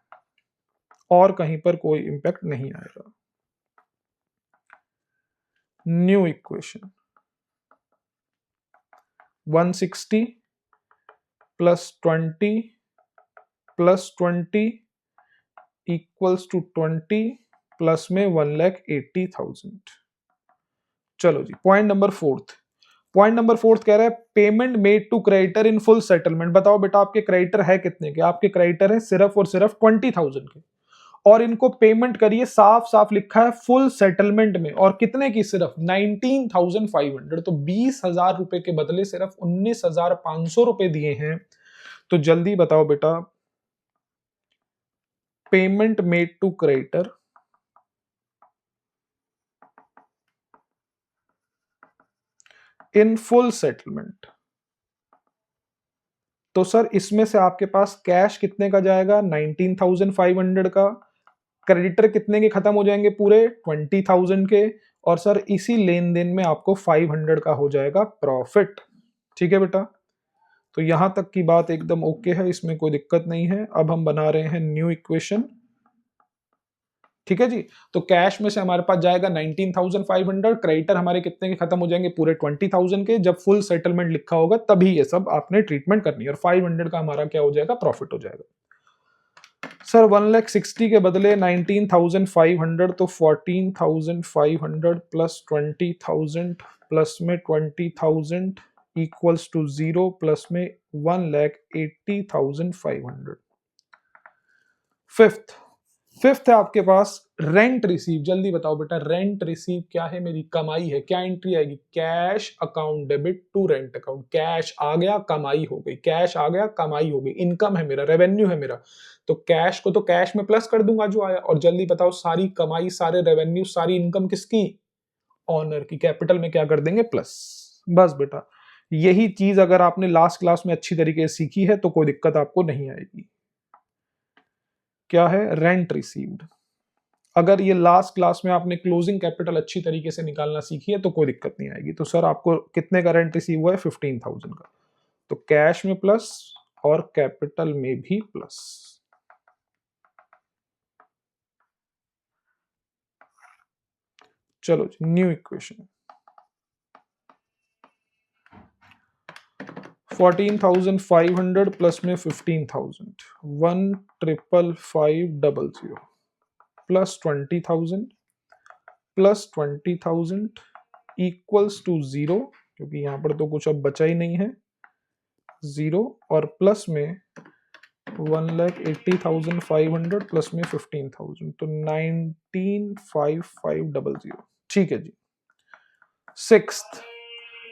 और कहीं पर कोई इंपैक्ट नहीं आएगा। New equation, 160 plus 20 plus 20 equals to 20 plus में 1,80,000। चलो जी, point number fourth. Point number fourth कह रहा है payment made to creditor in full settlement. बताओ बेटा आपके क्रेडिटर है कितने के? आपके क्रेडिटर है सिर्फ और सिर्फ 20,000 के और इनको पेमेंट करिए, साफ साफ लिखा है फुल सेटलमेंट में। और कितने की? सिर्फ 19,500। तो 20,000 रुपए के बदले सिर्फ 19,500 रुपए दिए हैं। तो जल्दी बताओ बेटा, payment made to creditor in full settlement. तो सर इसमें से आपके पास कैश कितने का जाएगा? 19,500 का। क्रेडिटर कितने के खत्म हो जाएंगे? पूरे 20,000 के। और सर इसी लेन देन में आपको 500 का हो जाएगा प्रॉफिट। ठीक है बेटा, तो यहां तक की बात एकदम ओके है, इसमें कोई दिक्कत नहीं है। अब हम बना रहे हैं न्यू इक्वेशन। ठीक है जी, तो कैश में से हमारे पास जाएगा 19,500, क्रेडिटर हमारे कितने के खत्म हो जाएंगे? पूरे 20,000 के। जब फुल सेटलमेंट लिखा होगा तभी ये सब आपने ट्रीटमेंट करनी है। और 500 का हमारा क्या हो जाएगा? प्रॉफिट हो जाएगा। सर 1,60,000 के बदले 19,500, तो 14,500 प्लस 20,000 प्लस में 20,000 इक्वल्स टू 0 प्लस में 1,80,500। फिफ्थ, फिफ्थ है आपके पास रेंट रिसीव। जल्दी बताओ बेटा, रेंट रिसीव क्या है? मेरी कमाई है। क्या एंट्री आएगी? Cash account debit to rent account. Cash आ गया, कमाई हो गई। कैश आ गया, कमाई हो गई। इनकम है मेरा, रेवेन्यू है मेरा। तो कैश को तो कैश में प्लस कर दूंगा जो आया। और जल्दी बताओ, सारी कमाई, सारे रेवेन्यू, सारी इनकम किसकी? ऑनर की। कैपिटल में क्या कर देंगे? प्लस। बस बेटा, यही चीज अगर आपने लास्ट क्लास में अच्छी तरीके से सीखी है तो कोई दिक्कत आपको नहीं आएगी। क्या है? Rent received. अगर ये लास्ट क्लास में आपने क्लोजिंग कैपिटल अच्छी तरीके से निकालना सीखी है तो कोई दिक्कत नहीं आएगी। तो सर आपको कितने का रेंट रिसीव हुआ है? 15,000 का। तो कैश में प्लस और कैपिटल में भी प्लस। चलो जी, न्यू इक्वेशन। 14,500 प्लस में 15,000, 1,550 प्लस 20,000 प्लस 20,000 इक्वल्स टू 0, क्योंकि यहां पर तो कुछ अब बचा ही नहीं है, 0 और प्लस में 1,80,500 प्लस में 15,000, तो 19,550। ठीक है जी।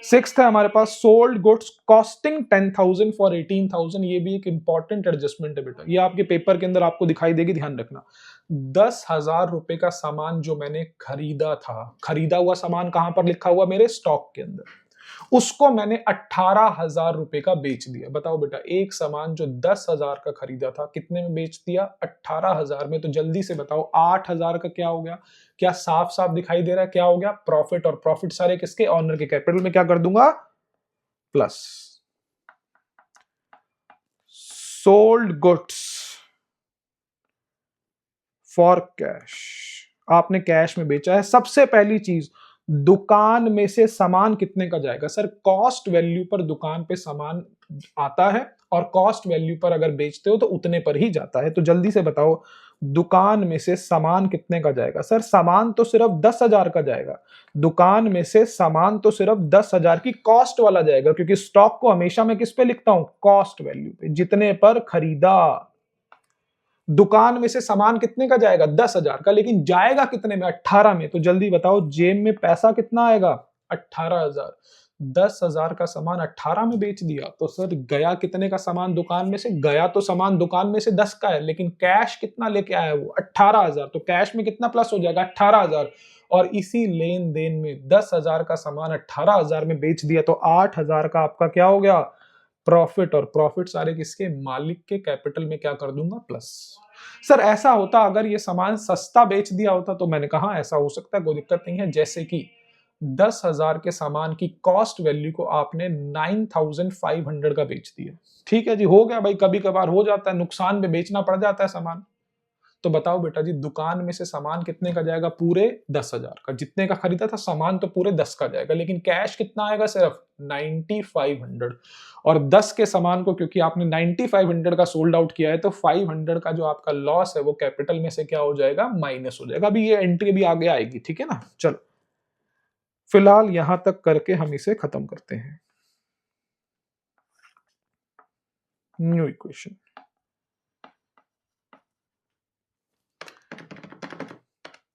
सिक्स्थ है हमारे पास सोल्ड गुड्स कॉस्टिंग 10,000 फॉर 18,000। ये भी एक इंपॉर्टेंट एडजस्टमेंट है बेटा, ये आपके पेपर के अंदर आपको दिखाई देगी, ध्यान रखना। 10,000 रुपए का सामान जो मैंने खरीदा था, खरीदा हुआ सामान कहां पर लिखा हुआ? मेरे स्टॉक के अंदर, उसको मैंने 18,000 रुपए का बेच दिया। बताओ बेटा, एक सामान जो 10,000 का खरीदा था कितने में बेच दिया? 18,000 में। तो जल्दी से बताओ 8,000 का क्या हो गया? क्या साफ साफ दिखाई दे रहा है क्या हो गया? प्रॉफिट। और प्रॉफिट सारे किसके? ऑनर के। कैपिटल में क्या कर दूंगा? Plus. Sold goods for cash, आपने कैश में बेचा है। सबसे पहली चीज, दुकान में से सामान कितने का जाएगा? सर कॉस्ट वैल्यू पर दुकान पे सामान आता है, और कॉस्ट वैल्यू पर अगर बेचते हो तो उतने पर ही जाता है। तो जल्दी से बताओ दुकान में से सामान कितने का जाएगा? सर सामान तो सिर्फ 10,000 का जाएगा। दुकान में से सामान तो सिर्फ 10,000 की कॉस्ट वाला जाएगा, क्योंकि स्टॉक को हमेशा मैं किस पे लिखता हूं? कॉस्ट वैल्यू पे, जितने पर खरीदा। दुकान में से सामान कितने का जाएगा? 10,000 का, लेकिन जाएगा कितने में? 18 में। तो जल्दी बताओ जेब में पैसा कितना आएगा? 18,000। 10,000 का सामान 18 में बेच दिया, तो सर गया कितने का सामान दुकान में से? गया तो सामान दुकान में से 10 का है, लेकिन कैश कितना लेके आया वो? 18,000। तो कैश में कितना प्लस हो जाएगा? 18,000। और इसी लेन देन में 10,000 का सामान 18,000 में बेच दिया, तो 8,000 का आपका क्या हो गया? प्रॉफिट। और प्रॉफिट सारे किसके? मालिक के। कैपिटल में क्या कर दूंगा? प्लस। सर ऐसा होता अगर ये सामान सस्ता बेच दिया होता, तो मैंने कहा ऐसा हो सकता है, कोई दिक्कत नहीं है। जैसे कि 10,000 के सामान की कॉस्ट वैल्यू को आपने 9,500 का बेच दिया। ठीक है जी, हो गया भाई, कभी कभार हो जाता है, नुकसान में बेचना पड़ जाता है सामान। तो बताओ बेटा जी, दुकान में से सामान कितने का जाएगा? पूरे 10,000 का। जितने का खरीदा था सामान तो पूरे 10 का जाएगा, लेकिन कैश कितना आएगा? सिर्फ 9,500। और 10 के सामान को क्योंकि आपने 9,500 का सोल्ड आउट किया है, तो 500 का जो आपका लॉस है वो कैपिटल में से क्या हो जाएगा? माइनस हो जाएगा। अभी ये एंट्री भी आगे आएगी, ठीक है ना। चलो फिलहाल यहां तक करके हम इसे खत्म करते हैं। New equation.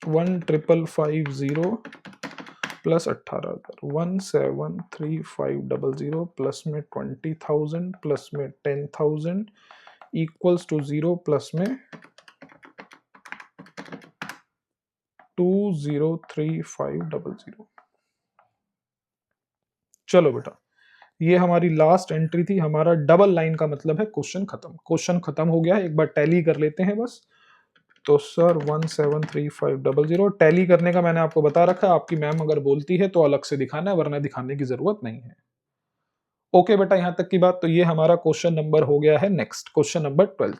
1,550 प्लस 18,000, 173500 प्लस में 20,000 प्लस में 10,000 इक्वल्स टू 0 प्लस में 203500। चलो बेटा, ये हमारी लास्ट एंट्री थी। हमारा डबल लाइन का मतलब है क्वेश्चन खत्म। क्वेश्चन खत्म हो गया है, एक बार टैली कर लेते हैं बस। तो सर 173500 टैली करने का मैंने आपको बता रखा है, आपकी मैम अगर बोलती है तो अलग से दिखाना है, वरना दिखाने की जरूरत नहीं है। ओके बेटा, यहां तक की बात। तो ये हमारा क्वेश्चन नंबर हो गया है। Next question number 12।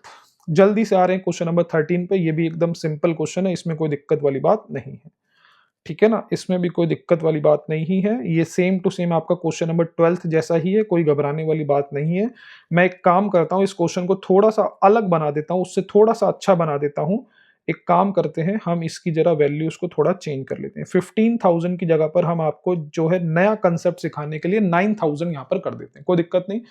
जल्दी से आ रहे हैं क्वेश्चन नंबर 13 पे। ये भी एकदम सिंपल क्वेश्चन है, इसमें कोई दिक्कत वाली बात नहीं है, ठीक है ना। इसमें भी कोई दिक्कत वाली बात नहीं है। ये सेम टू सेम आपका क्वेश्चन नंबर 12 जैसा ही है, कोई घबराने वाली बात नहीं है। मैं एक काम करता हूँ, इस क्वेश्चन को थोड़ा सा अलग बना देता हूँ, उससे थोड़ा सा अच्छा बना देता हूँ। एक काम करते हैं, हम इसकी जरा वैल्यूज को थोड़ा चेंज कर लेते हैं। 15,000 की जगह पर हम आपको जो है नया कंसेप्ट सिखाने के लिए 9,000 यहाँ पर कर देते हैं, कोई दिक्कत नहीं।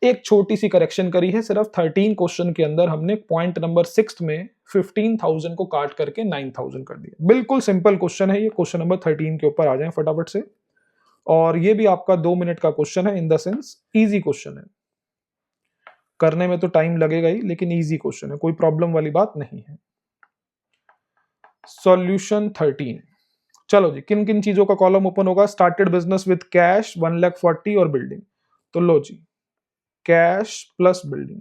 एक छोटी सी करेक्शन करी है, सिर्फ 13 क्वेश्चन के अंदर हमने पॉइंट नंबर 6 में 15,000 को काट करके 9,000 कर दिया। बिल्कुल सिंपल क्वेश्चन है ये। क्वेश्चन नंबर 13 के ऊपर आ जाएं फटाफट से। और ये भी आपका 2 मिनट का क्वेश्चन है, in the sense easy question है। करने में तो टाइम लगेगा ही, लेकिन इजी क्वेश्चन है, कोई प्रॉब्लम वाली बात नहीं है। सॉल्यूशन 13। चलो जी, किन किन चीजों का कॉलम ओपन होगा? स्टार्टेड बिजनेस विद कैश 1,40,000 और बिल्डिंग। तो लो जी, cash plus building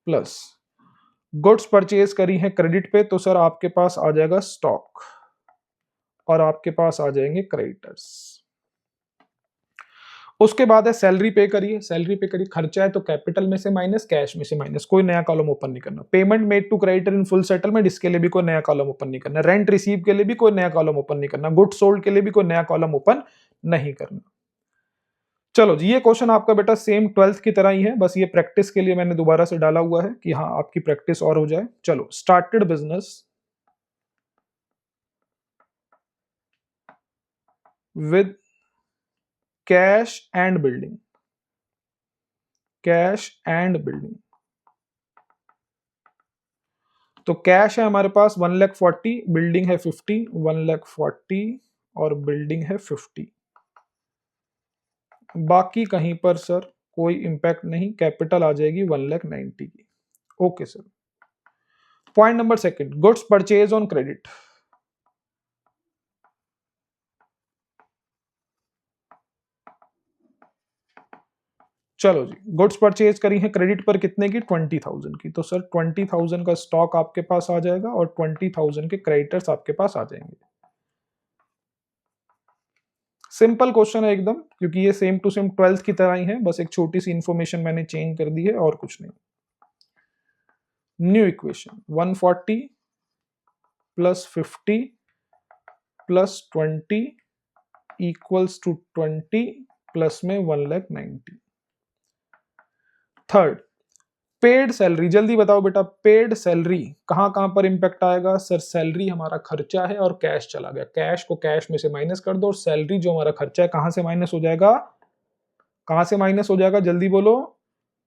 plus goods purchase करी है क्रेडिट पे, तो सर आपके पास आ जाएगा स्टॉक और आपके पास आ जाएंगे क्रेडिटर्स। उसके बाद है सैलरी पे करिए, सैलरी पे करिए, खर्चा है तो कैपिटल में से माइनस, कैश में से माइनस, कोई नया कॉलम ओपन नहीं करना। Payment made to creditor in full settlement, इसके लिए भी कोई नया कॉलम ओपन नहीं करना। रेंट रिसीव के लिए भी कोई नया कॉलम ओपन नहीं करना। गुड्स सोल्ड के लिए भी कोई नया कॉलम ओपन नहीं करना। चलो जी, ये क्वेश्चन आपका बेटा सेम 12th की तरह ही है, बस ये प्रैक्टिस के लिए मैंने दोबारा से डाला हुआ है कि हाँ आपकी प्रैक्टिस और हो जाए। चलो, started business with cash and building, cash and building. तो कैश है हमारे पास 1,40,000, बिल्डिंग है 50, 1,40,000 और बिल्डिंग है 50। बाकी कहीं पर सर कोई इंपैक्ट नहीं, कैपिटल आ जाएगी 1,90,000 की। Okay sir. Point number second, goods purchase on credit. चलो जी, गुड्स परचेज करी है क्रेडिट पर कितने की? 20,000 की। तो सर 20,000 का स्टॉक आपके पास आ जाएगा और 20,000 के क्रेडिटर्स आपके पास आ जाएंगे। सिंपल क्वेश्चन है एकदम, क्योंकि ये सेम टू सेम 12th की तरह ही है, बस एक छोटी सी इंफॉर्मेशन मैंने चेंज कर दी है और कुछ नहीं। New equation 140 plus 50 plus 20 equals to 20 plus में 1,90,000। Third, paid salary. जल्दी बताओ बेटा, पेड सैलरी कहां कहां पर इंपैक्ट आएगा? सर सैलरी हमारा खर्चा है और कैश चला गया, कैश को कैश में से माइनस कर दो और सैलरी जो हमारा खर्चा है कहां से माइनस हो जाएगा? कहां से माइनस हो जाएगा? जल्दी बोलो।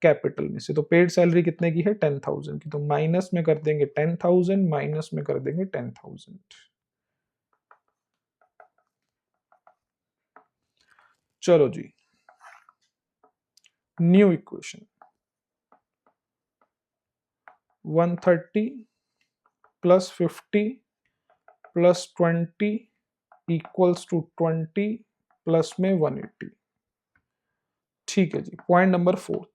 कैपिटल में से। तो पेड सैलरी कितने की है? 10,000 की। तो माइनस में कर देंगे 10,000, माइनस में कर देंगे 10,000। चलो जी, new equation 130 plus 50 plus 20 equals to 20 plus में 180। ठीक है जी। Point number 4,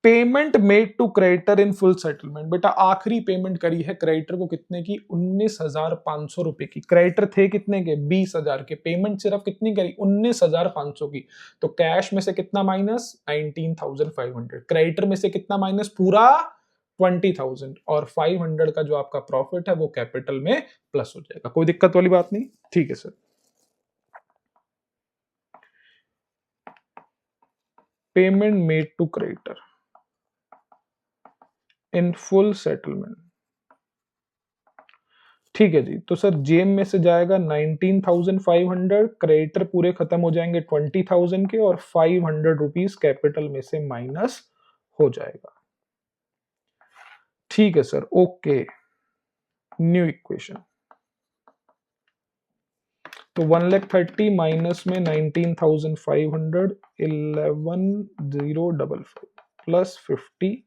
payment made to creditor in full settlement. बेटा आखिरी पेमेंट करी है क्रेडिटर को कितने की? 19,500 रुपए की। क्रेडिटर थे कितने के? 20,000 के। पेमेंट सिर्फ कितनी करी? 19,500 की। तो कैश में से कितना माइनस? 19,500। क्रेडिटर में से कितना माइनस? पूरा 20,000। और 500 का जो आपका प्रॉफिट है वो कैपिटल में प्लस हो जाएगा। कोई दिक्कत वाली बात नहीं। ठीक है sir. Payment made to creditor in full settlement. ठीक है जी। तो सर जेम में से जाएगा 19,500, क्रेडिटर पूरे खत्म हो जाएंगे 20,000 के और 500 रुपीज कैपिटल में से माइनस हो जाएगा। ठीक है सर। Okay, new equation. तो 1,30,000 माइनस में 19,500, 11,055 plus 50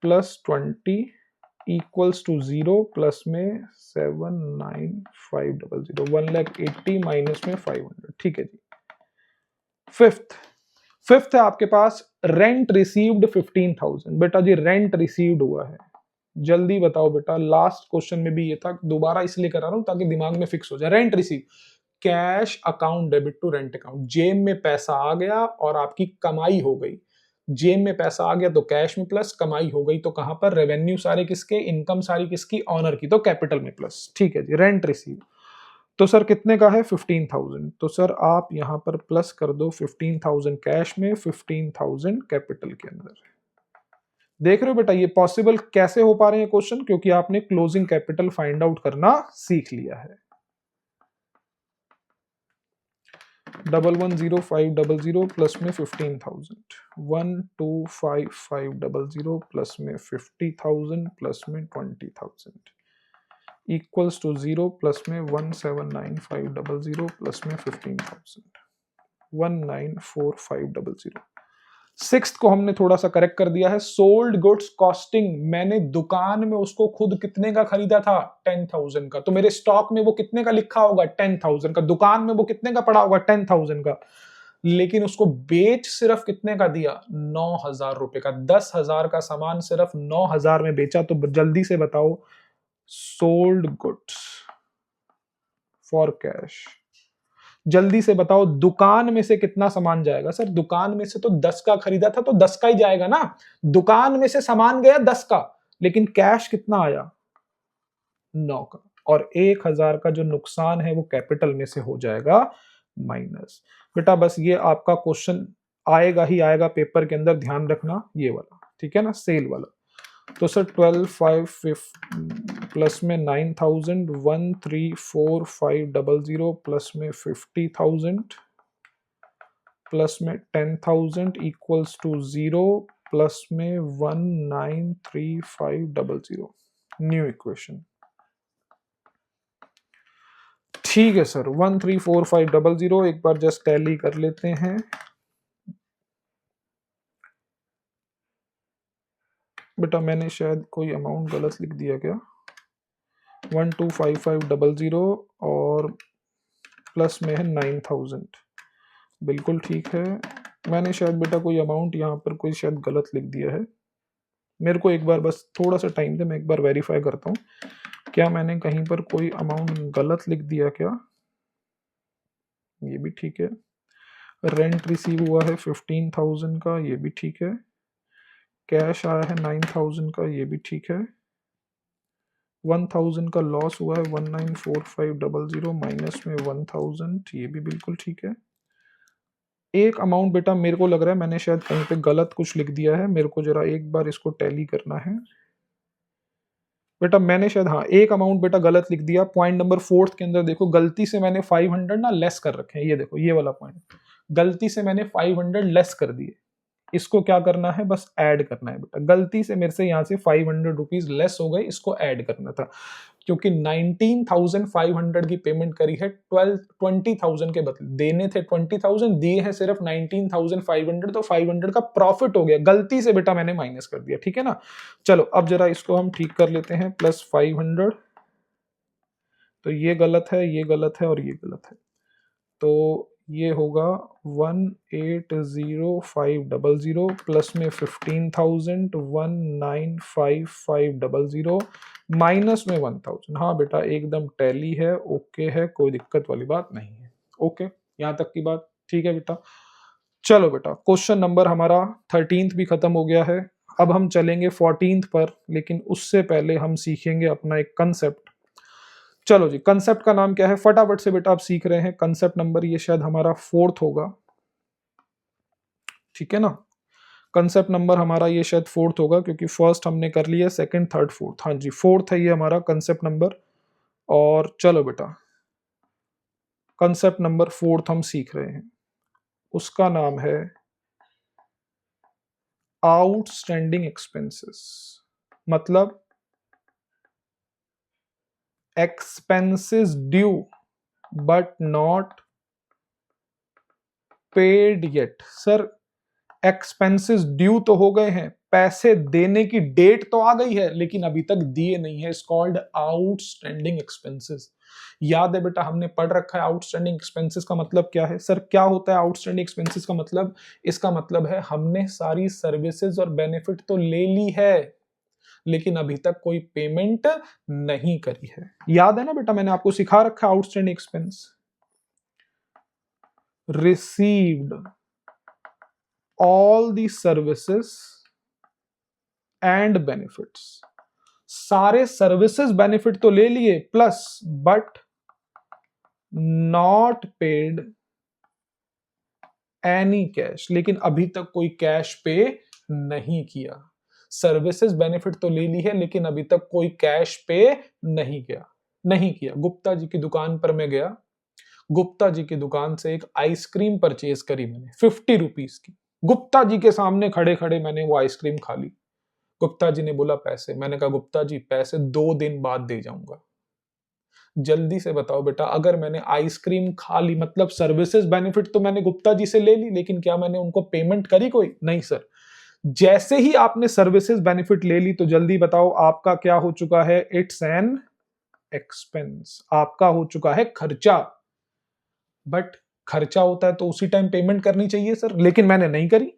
plus 20 equals to 0 plus में 7,9,500, 1,80,000 माइनस में 500। ठीक है जी। फिफ्थ है आपके पास रेंट रिसीव्ड 15,000। बेटा जी रेंट रिसीव्ड हुआ है, जल्दी बताओ बेटा। लास्ट क्वेश्चन में भी ये था, दोबारा इसलिए करा रहा हूं ताकि दिमाग में फिक्स हो जाए। Rent receive, cash account debit to rent account. जेब में पैसा आ गया और आपकी कमाई हो गई। जेब में पैसा आ गया तो कैश में प्लस, कमाई हो गई तो कहां पर? रेवेन्यू सारे किसके? इनकम सारी किसकी? ऑनर की। तो कैपिटल में प्लस। ठीक है जी। रेंट रिसीव तो सर कितने का है? 15,000। तो सर आप यहां पर प्लस कर दो 15,000 कैश में, 15,000 कैपिटल के अंदर। देख रहे हो बेटा ये पॉसिबल कैसे हो पा रहे हैं क्वेश्चन? क्योंकि आपने क्लोजिंग कैपिटल फाइंड आउट करना सीख लिया है। 110500 प्लस में 15,000, 125500 प्लस में 50,000 प्लस में 20,000 इक्वल्स टू 0 प्लस में 179500 प्लस में 15,000, 194500। सिक्स्थ को हमने थोड़ा सा करेक्ट कर दिया है। सोल्ड गुड्स कॉस्टिंग, मैंने दुकान में उसको खुद कितने का खरीदा था? 10,000 का। तो मेरे स्टॉक में वो कितने का लिखा होगा? 10,000 का। दुकान में वो कितने का पड़ा होगा? 10,000 का। लेकिन उसको बेच सिर्फ कितने का दिया, 9,000 रुपए का। 10,000 का सामान सिर्फ 9,000 में बेचा। तो जल्दी से बताओ, सोल्ड गुड्स फॉर कैश। जल्दी से बताओ, दुकान में से कितना सामान जाएगा? सर दुकान में से तो 10 का खरीदा था, तो 10 का ही जाएगा ना। दुकान में से सामान गया 10 का, लेकिन कैश कितना आया, 9 का। और 1,000 का जो नुकसान है वो कैपिटल में से हो जाएगा माइनस। बेटा बस ये आपका क्वेश्चन आएगा ही आएगा पेपर के अंदर, ध्यान रखना ये वाला, ठीक है ना, सेल वाला। तो सर 12,550 प्लस में 9,000, 1,34500 प्लस में 50,000 प्लस में 10,000 इक्वल्स टू 0 प्लस में 193500, न्यू इक्वेशन। ठीक है सर, 134500 एक बार जस्ट टैली कर लेते हैं। बेटा मैंने शायद कोई अमाउंट गलत लिख दिया क्या, 125500 और प्लस में है 9,000, बिल्कुल ठीक है। मैंने शायद बेटा कोई अमाउंट यहाँ पर कोई शायद गलत लिख दिया है। मेरे को एक बार बस थोड़ा सा टाइम दे, मैं एक बार वेरीफाई करता हूँ क्या मैंने कहीं पर कोई अमाउंट गलत लिख दिया क्या। ये भी ठीक है। रेंट रिसीव हुआ है 15,000 का, ये भी ठीक है। कैश आया है 9,000 का, ये भी ठीक है। 1,000 का लॉस हुआ है 194500 माइनस में 1,000, ये भी बिल्कुल ठीक है। एक अमाउंट बेटा मेरे को लग रहा है मैंने शायद कहीं पे गलत कुछ लिख दिया है, मेरे को जरा एक बार इसको टैली करना है। बेटा मैंने शायद हाँ एक अमाउंट बेटा गलत लिख दिया। पॉइंट नंबर 4 के अंदर देखो, गलती से मैंने 500 ना लेस कर रखे हैं। ये देखो ये वाला पॉइंट, गलती से मैंने 500 लेस कर दिए। इसको क्या करना है, बस ऐड करना है बेटा। गलती से मेरे से यहाँ से 500 रुपीज लेस हो गए, इसको ऐड करना था। क्योंकि 19,500 की पेमेंट करी है 20,000 के बदले। देने थे 20,000, दिए हैं सिर्फ 19,500, तो 500 का प्रॉफिट हो गया। गलती से बेटा मैंने माइनस कर दिया, ठीक है ना। चलो अब जरा इसको हम ठीक कर लेते हैं। प्लस 500, तो ये गलत है, ये गलत है और ये गलत है। तो ये होगा 180500 प्लस में 15,000, 195500 माइनस में 1,000। हाँ बेटा एकदम टैली है, ओके है, कोई दिक्कत वाली बात नहीं है। ओके, यहाँ तक की बात ठीक है बेटा। चलो बेटा क्वेश्चन नंबर हमारा 13th भी खत्म हो गया है। अब हम चलेंगे 14th पर, लेकिन उससे पहले हम सीखेंगे अपना एक कंसेप्ट। चलो जी, कंसेप्ट का नाम क्या है फटाफट से बेटा आप सीख रहे हैं। कंसेप्ट नंबर ये शायद हमारा 4th होगा, ठीक है ना। कंसेप्ट नंबर हमारा ये शायद 4th होगा, क्योंकि फर्स्ट हमने कर लिया, सेकंड थर्ड फोर्थ, हाँ जी 4th है ये हमारा कंसेप्ट नंबर। और चलो बेटा कंसेप्ट नंबर 4th हम सीख रहे हैं, उसका नाम है आउटस्टैंडिंग एक्सपेंसेस। मतलब expenses due but not paid yet. Sir expenses due तो हो गए हैं, पैसे देने की डेट तो आ गई है, लेकिन अभी तक दिए नहीं है। It's called outstanding expenses. याद है बेटा हमने पढ़ रखा है आउटस्टैंडिंग एक्सपेंसेस का मतलब क्या है। सर क्या होता है आउटस्टैंडिंग एक्सपेंसेस का मतलब? इसका मतलब है हमने सारी सर्विसेज और बेनिफिट तो ले ली है, लेकिन अभी तक कोई पेमेंट नहीं करी है। याद है ना बेटा मैंने आपको सिखा रखा है outstanding expense. Received all the services and benefits। सारे सर्विसेज बेनिफिट तो ले लिए, plus but not paid any cash, लेकिन अभी तक कोई कैश पे नहीं किया। सर्विसेज बेनिफिट तो ले ली है, लेकिन अभी तक कोई कैश पे नहीं किया। गुप्ता जी की दुकान पर मैं गया, गुप्ता जी की दुकान से एक आइसक्रीम परचेज करी मैंने 50 रुपीज की। गुप्ता जी के सामने खड़े खड़े मैंने वो आइसक्रीम खा ली। गुप्ता जी ने बोला पैसे, मैंने कहा गुप्ता जी पैसे 2 दिन बाद दे जाऊंगा। जल्दी से बताओ बेटा, अगर मैंने आइसक्रीम खा ली मतलब सर्विसेज बेनिफिट तो मैंने गुप्ता जी से ले ली, लेकिन क्या मैंने उनको पेमेंट करी कोई? नहीं सर। जैसे ही आपने सर्विसेज बेनिफिट ले ली तो जल्दी बताओ आपका क्या हो चुका है? इट्स एन एक्सपेंस, आपका हो चुका है खर्चा। बट खर्चा होता है तो उसी टाइम पेमेंट करनी चाहिए सर, लेकिन मैंने नहीं करी,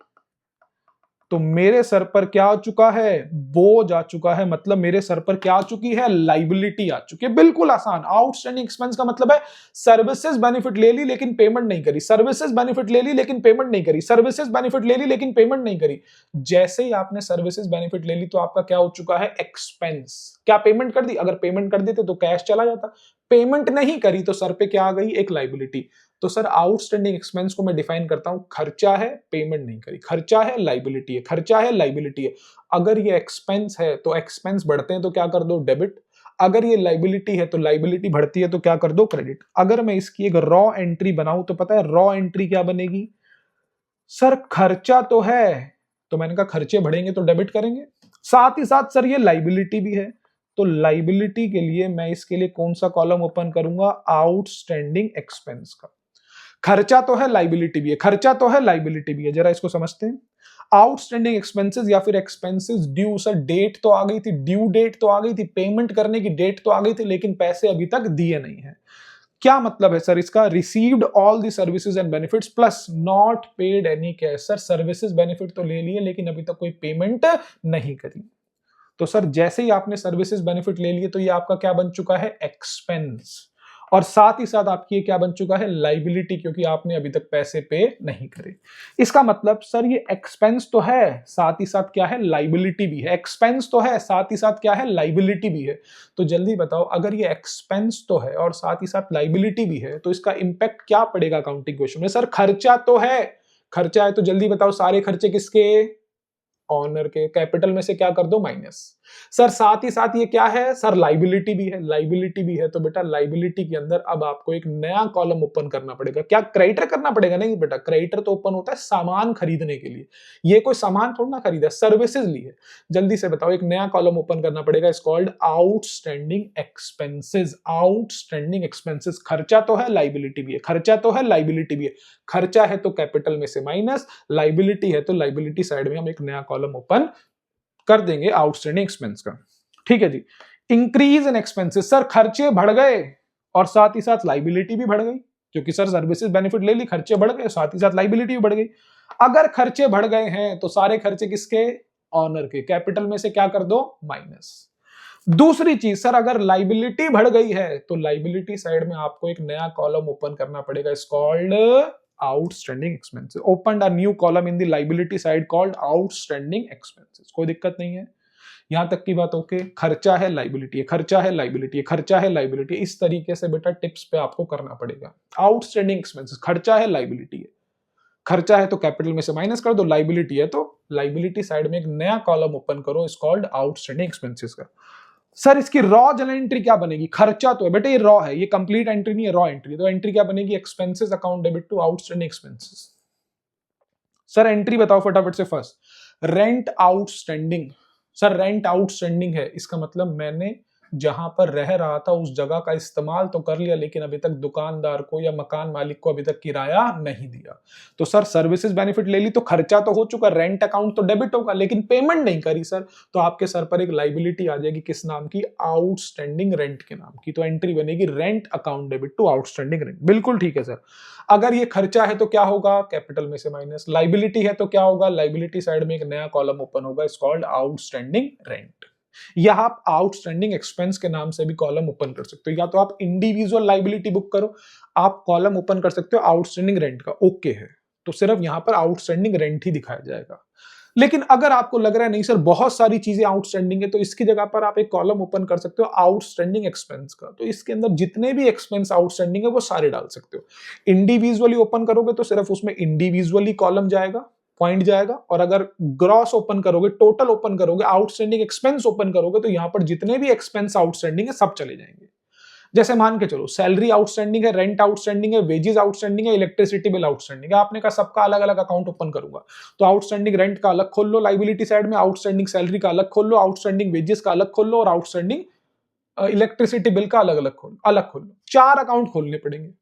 तो मेरे सर पर क्या आ चुका है, बोझ आ चुका है। मतलब मेरे सर पर क्या आ चुकी है, लाइबिलिटी आ चुकी है। बिल्कुल आसान। आउटस्टैंडिंग एक्सपेंस का मतलब है सर्विसेज बेनिफिट ले ली लेकिन पेमेंट नहीं करी, सर्विसेज बेनिफिट ले ली लेकिन पेमेंट नहीं करी, सर्विसेज बेनिफिट ले ली लेकिन पेमेंट नहीं करी। जैसे ही आपने सर्विसेज बेनिफिट ले ली तो आपका क्या हो चुका है, एक्सपेंस। क्या पेमेंट कर दी? अगर पेमेंट कर देते तो कैश चला जाता, पेमेंट नहीं करी तो सर पे क्या आ गई, एक लाइबिलिटी। तो सर आउटस्टैंडिंग एक्सपेंस को मैं डिफाइन करता हूं, खर्चा है, पेमेंट नहीं करी, खर्चा है, लाइबिलिटी है, खर्चा है, लाइबिलिटी है। अगर ये एक्सपेंस है तो एक्सपेंस बढ़ते हैं तो क्या कर दो, डेबिट। अगर ये लाइबिलिटी है तो लाइबिलिटी बढ़ती है तो क्या कर दो, क्रेडिट। अगर मैं इसकी एक रॉ एंट्री बनाऊं तो पता है रॉ एंट्री क्या बनेगी, सर खर्चा तो है, तो मैंने कहा खर्चे बढ़ेंगे तो डेबिट करेंगे, साथ ही साथ सर ये लाइबिलिटी भी है, तो लाइबिलिटी के लिए मैं इसके लिए कौन सा कॉलम ओपन करूंगा, आउटस्टैंडिंग एक्सपेंस का। खर्चा तो है, लाइबिलिटी भी है, खर्चा तो है, लाइबिलिटी भी है। जरा इसको समझते हैं। आउटस्टैंडिंग एक्सपेंसेस या फिर एक्सपेंसेस ड्यू, सर डेट तो आ गई थी, ड्यू डेट तो आ गई थी, पेमेंट करने की डेट तो आ गई थी, लेकिन पैसे अभी तक दिए नहीं है। क्या मतलब है सर इसका, received all the services and benefits plus not paid any cash. Sir services benefit तो ले लिए लेकिन अभी तक कोई पेमेंट नहीं करी। तो सर जैसे ही आपने सर्विसेज बेनिफिट ले लिए तो ये आपका क्या बन चुका है, एक्सपेंस। और साथ ही साथ आपकी ये क्या बन चुका है, लाइबिलिटी, क्योंकि आपने अभी तक पैसे पे नहीं करे। इसका मतलब सर ये एक्सपेंस तो है, साथ ही साथ क्या है, लाइबिलिटी भी है। एक्सपेंस तो है, साथ ही साथ क्या है, लाइबिलिटी भी है। तो जल्दी बताओ, अगर ये एक्सपेंस तो है और साथ ही साथ लाइबिलिटी भी है तो इसका इंपैक्ट क्या पड़ेगा अकाउंटिंग क्वेश्चन में। सर खर्चा तो है, खर्चा है तो जल्दी बताओ सारे खर्चे किसके, ऑनर के। कैपिटल में से क्या कर दो, माइनस। सर साथ ही साथ ये क्या है, सर लाइबिलिटी भी है, लाइबिलिटी भी है। तो बेटा लाइबिलिटी के अंदर अब आपको एक नया कॉलम ओपन करना पड़ेगा। क्या क्रेडिटर करना पड़ेगा, नहीं बेटा, क्रेडिटर तो ओपन होता है सामान खरीदने के लिए, ये कोई सामान थोड़ा ना खरीदा, सर्विसेज ली है। जल्दी से बताओ, एक नया कॉलम ओपन करना पड़ेगा, is called outstanding expenses. Outstanding expenses, खर्चा तो है, लाइबिलिटी भी है, खर्चा तो है, लाइबिलिटी भी है। खर्चा है तो कैपिटल में से माइनस, लाइबिलिटी है तो लाइबिलिटी साइड में हम एक नया कॉलम ओपन कर देंगे आउटस्टैंडिंग एक्सपेंस का। ठीक है जी। इंक्रीज इन एक्सपेंसेस, सर खर्चे बढ़ गए और साथ ही साथ लाइबिलिटी भी बढ़ गई, क्योंकि सर सर्विसेज बेनिफिट ले ली, खर्चे बढ़ गए, साथ ही साथ लाइबिलिटी भी बढ़ गई। अगर खर्चे बढ़ गए हैं तो सारे खर्चे किसके, ऑनर के। कैपिटल में से क्या कर दो, माइनस। दूसरी चीज सर, अगर लाइबिलिटी बढ़ गई है तो लाइबिलिटी साइड में आपको एक नया कॉलम ओपन करना पड़ेगा, is called outstanding expenses. Open a new column in the liability side called outstanding expenses. कोई दिक्कत नहीं है, यहां तक की बात ओके। खर्चा है, लाइबिलिटी है, खर्चा है, लाइबिलिटी है, खर्चा है, लाइबिलिटी। इस तरीके से बेटा टिप्स पे आपको करना पड़ेगा। आउटस्टैंडिंग एक्सपेंसेस, खर्चा है, लाइबिलिटी है। खर्चा है तो कैपिटल में से माइनस कर दो, लाइबिलिटी है तो लाइबिलिटी साइड में एक नया कॉलम ओपन करो, इज कॉल्ड आउटस्टैंडिंग एक्सपेंसेस का। सर इसकी रॉ जनरल एंट्री क्या बनेगी, खर्चा तो है बेटा, ये रॉ है, ये कंप्लीट एंट्री नहीं है, रॉ एंट्री। तो एंट्री क्या बनेगी, expenses account debit to outstanding expenses. Sir entry बताओ फटाफट से। First rent outstanding. Sir rent outstanding है, इसका मतलब मैंने जहां पर रह रहा था उस जगह का इस्तेमाल तो कर लिया लेकिन अभी तक दुकानदार को या मकान मालिक को अभी तक किराया नहीं दिया। तो सर सर्विसेज बेनिफिट ले ली तो खर्चा तो हो चुका, रेंट अकाउंट तो डेबिट होगा, लेकिन पेमेंट नहीं करी सर, तो आपके सर पर एक लाइबिलिटी आ जाएगी, किस नाम की, आउटस्टैंडिंग रेंट के नाम की। तो एंट्री बनेगी rent account debit to outstanding rent. बिल्कुल ठीक है सर। अगर ये खर्चा है तो क्या होगा, कैपिटल में से माइनस। लाइबिलिटी है तो क्या होगा, लाइबिलिटी साइड में एक नया कॉलम ओपन होगा, इज कॉल्ड आउटस्टैंडिंग रेंट। या आप आउटस्टैंडिंग एक्सपेंस के नाम से भी कॉलम ओपन कर सकते हो, या तो आप इंडिविजुअल लाइबिलिटी बुक करो, आप कॉलम ओपन कर सकते हो आउटस्टैंडिंग रेंट का, ओके है। तो सिर्फ यहां पर आउटस्टैंडिंग रेंट ही दिखाया जाएगा। लेकिन अगर आपको लग रहा है नहीं सर बहुत सारी चीजें आउटस्टैंडिंग है, तो इसकी जगह पर आप एक कॉलम ओपन कर सकते हो आउटस्टैंडिंग एक्सपेंस का। तो इसके अंदर जितने भी एक्सपेंस आउटस्टैंडिंग है वो सारे डाल सकते हो। इंडिविजुअली ओपन करोगे तो सिर्फ उसमें इंडिविजुअली कॉलम जाएगा, पॉइंट जाएगा, और अगर ग्रॉस ओपन करोगे, टोटल ओपन करोगे, आउटस्टैंडिंग एक्सपेंस ओपन करोगे तो यहां पर जितने भी एक्सपेंस आउटस्टैंडिंग है सब चले जाएंगे। जैसे मान के चलो सैलरी आउटस्टैंडिंग है, रेंट आउटस्टैंडिंग है, वेजेस आउटस्टैंडिंग है, इलेक्ट्रिसिटी बिल आउटस्टैंडिंग है। आपने कहा सबका अलग अलग अकाउंट ओपन करूंगा, तो आउटस्टैंडिंग रेंट का अलग खोल लो लाइबिलिटी साइड में, आउटस्टैंडिंग सैलरी का अलग खोल लो, आउटस्टैंडिंग वेजेस का अलग खोल लो, और आउटस्टैंडिंग इलेक्ट्रिसिटी बिल का अलग अलग खोल लो। 4 अकाउंट खोलने पड़ेंगे।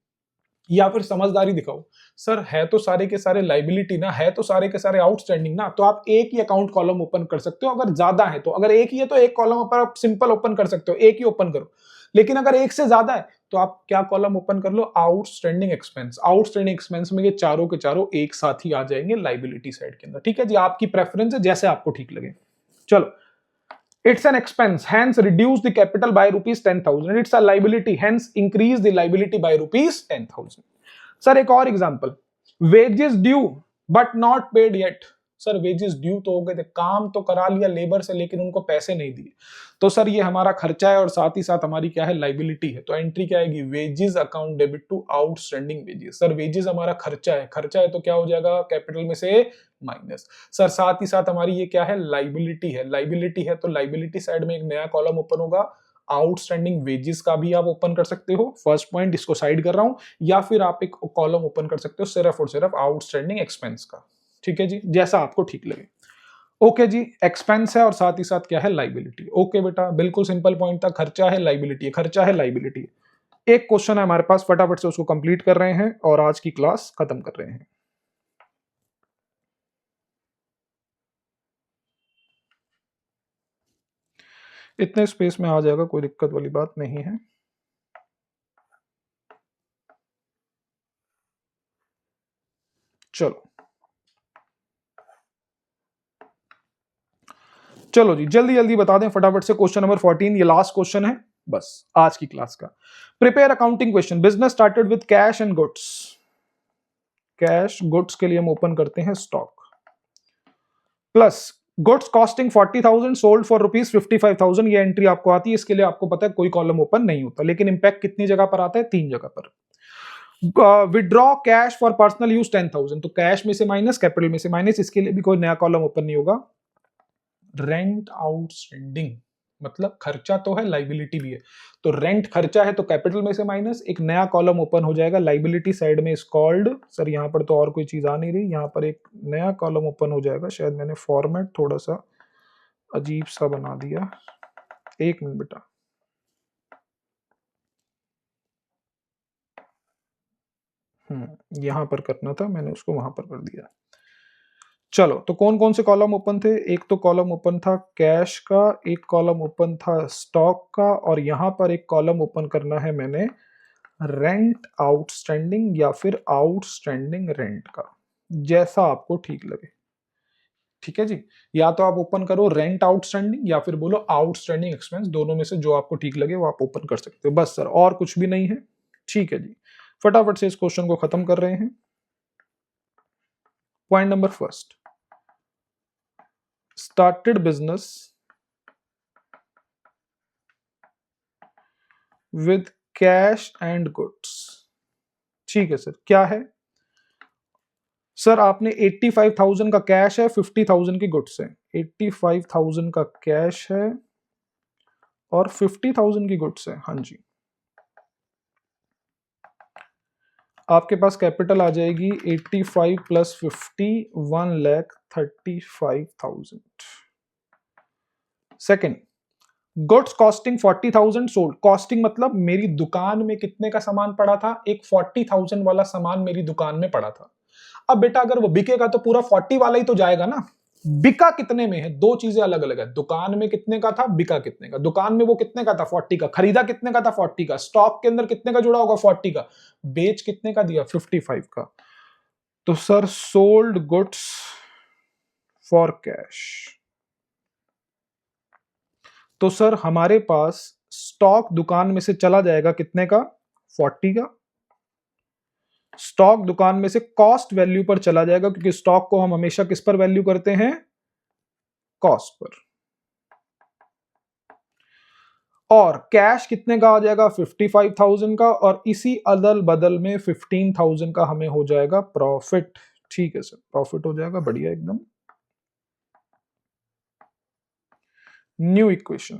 या फिर समझदारी दिखाओ, सर है तो सारे के सारे लाइबिलिटी ना, है तो सारे के सारे आउटस्टैंडिंग ना, तो आप एक ही अकाउंट कॉलम ओपन कर सकते हो। अगर ज्यादा है तो, अगर एक ही है तो एक कॉलम पर आप सिंपल ओपन कर सकते हो, एक ही ओपन करो। लेकिन अगर एक से ज्यादा है तो आप क्या कॉलम ओपन कर लो, आउटस्टैंडिंग एक्सपेंस। आउटस्टैंडिंग एक्सपेंस में ये चारों के चारों एक साथ ही आ जाएंगे लाइबिलिटी साइड के अंदर। ठीक है जी, आपकी प्रेफरेंस है, जैसे आपको ठीक लगे। चलो, it's an expense, hence reduce the capital by rupees 10,000. It's a liability, hence increase the liability by rupees 10,000. Sir एक और example, wages due but not paid yet. Sir wages due तो हो गए थे, काम तो करा लिया लेबर से, लेकिन उनको पैसे नहीं दिए, तो सर ये हमारा खर्चा है और साथ ही साथ हमारी क्या है, लाइबिलिटी है। तो एंट्री क्या आएगी, wages account debit to outstanding wages. Sir wages हमारा खर्चा है, खर्चा है तो क्या हो जाएगा, कैपिटल में से माइनस। सर साथ ही साथ हमारी ये क्या है, लाइबिलिटी है। लाइबिलिटी है तो लाइबिलिटी साइड में एक नया कॉलम ओपन होगा, आउटस्टैंडिंग वेजेस का भी आप ओपन कर सकते हो, फर्स्ट पॉइंट इसको साइड कर रहा हूं, या फिर आप एक कॉलम ओपन कर सकते हो सिर्फ और सिर्फ आउटस्टैंडिंग एक्सपेंस का। ठीक है जी, जैसा आपको ठीक लगे। ओके जी, एक्सपेंस है और साथ ही साथ क्या है, लाइबिलिटी। ओके बेटा, बिल्कुल सिंपल पॉइंट था, खर्चा है लाइबिलिटी है, खर्चा है लाइबिलिटी है। एक क्वेश्चन है हमारे पास, फटाफट से उसको कंप्लीट कर रहे हैं और आज की क्लास खत्म कर रहे हैं। इतने स्पेस में आ जाएगा, कोई दिक्कत वाली बात नहीं है। चलो चलो जी, जल्दी जल्दी बता दें फटाफट से। क्वेश्चन नंबर 14, ये लास्ट क्वेश्चन है बस आज की क्लास का। Prepare accounting question. Business started with cash and goods. Cash goods के लिए हम ओपन करते हैं stock, plus goods costing 40,000 sold for rupees 55,000। ये एंट्री आपको आती है, इसके लिए आपको पता है कोई कॉलम ओपन नहीं होता, लेकिन इंपैक्ट कितनी जगह पर आता है, 3 जगह पर। Withdraw cash for personal use 10,000, तो कैश में से माइनस, कैपिटल में से माइनस, इसके लिए भी कोई नया कॉलम ओपन नहीं होगा। रेंट आउटस्टैंडिंग, मतलब खर्चा तो है लाइबिलिटी भी है, तो रेंट खर्चा है तो कैपिटल में से माइनस, एक नया कॉलम ओपन हो जाएगा लाइबिलिटी साइड में, इज कॉल्ड, सर यहां पर तो और कोई चीज आ नहीं रही, यहां पर एक नया कॉलम ओपन हो जाएगा। शायद मैंने फॉर्मेट थोड़ा सा अजीब सा बना दिया, एक मिनट बेटा। यहां पर करना था, मैंने उसको वहां पर कर दिया। चलो, तो कौन कौन से कॉलम ओपन थे, एक तो कॉलम ओपन था कैश का, एक कॉलम ओपन था स्टॉक का, और यहां पर एक कॉलम ओपन करना है मैंने रेंट आउटस्टैंडिंग या फिर आउटस्टैंडिंग रेंट का, जैसा आपको ठीक लगे। ठीक है जी, या तो आप ओपन करो रेंट आउटस्टैंडिंग या फिर बोलो आउटस्टैंडिंग एक्सपेंस, दोनों में से जो आपको ठीक लगे वो आप ओपन कर सकते हो। बस सर, और कुछ भी नहीं है। ठीक है जी, फटाफट से इस क्वेश्चन को खत्म कर रहे हैं। Point number first, started business with cash and goods। ठीक है सर, क्या है सर, आपने 85,000 का कैश है, 50,000 की गुड्स है। 85,000 का कैश है और 50,000 की गुड्स है। हाँ जी, आपके पास कैपिटल आ जाएगी 85 plus 50, 1,35,000। Second, goods costing 40,000 sold. Costing मतलब मेरी दुकान में कितने का सामान पड़ा था, एक 40,000 वाला सामान मेरी दुकान में पड़ा था। अब बेटा अगर वो बिकेगा तो पूरा 40 वाला ही तो जाएगा ना, बिका कितने में है, दो चीजें अलग अलग है। दुकान में कितने का था, बिका कितने का। दुकान में वो कितने का था, 40 का। खरीदा कितने का था, 40 का। स्टॉक के अंदर कितने का जुड़ा होगा, 40 का। बेच कितने का दिया, 55 का। तो sir sold goods for cash, तो सर हमारे पास स्टॉक दुकान में से चला जाएगा कितने का, 40 का। स्टॉक दुकान में से कॉस्ट वैल्यू पर चला जाएगा, क्योंकि स्टॉक को हम हमेशा किस पर वैल्यू करते हैं, कॉस्ट पर। और कैश कितने का आ जाएगा, 55,000 का, और इसी अदल बदल में 15,000 का हमें हो जाएगा प्रॉफिट। ठीक है सर, प्रॉफिट हो जाएगा, बढ़िया एकदम। New equation,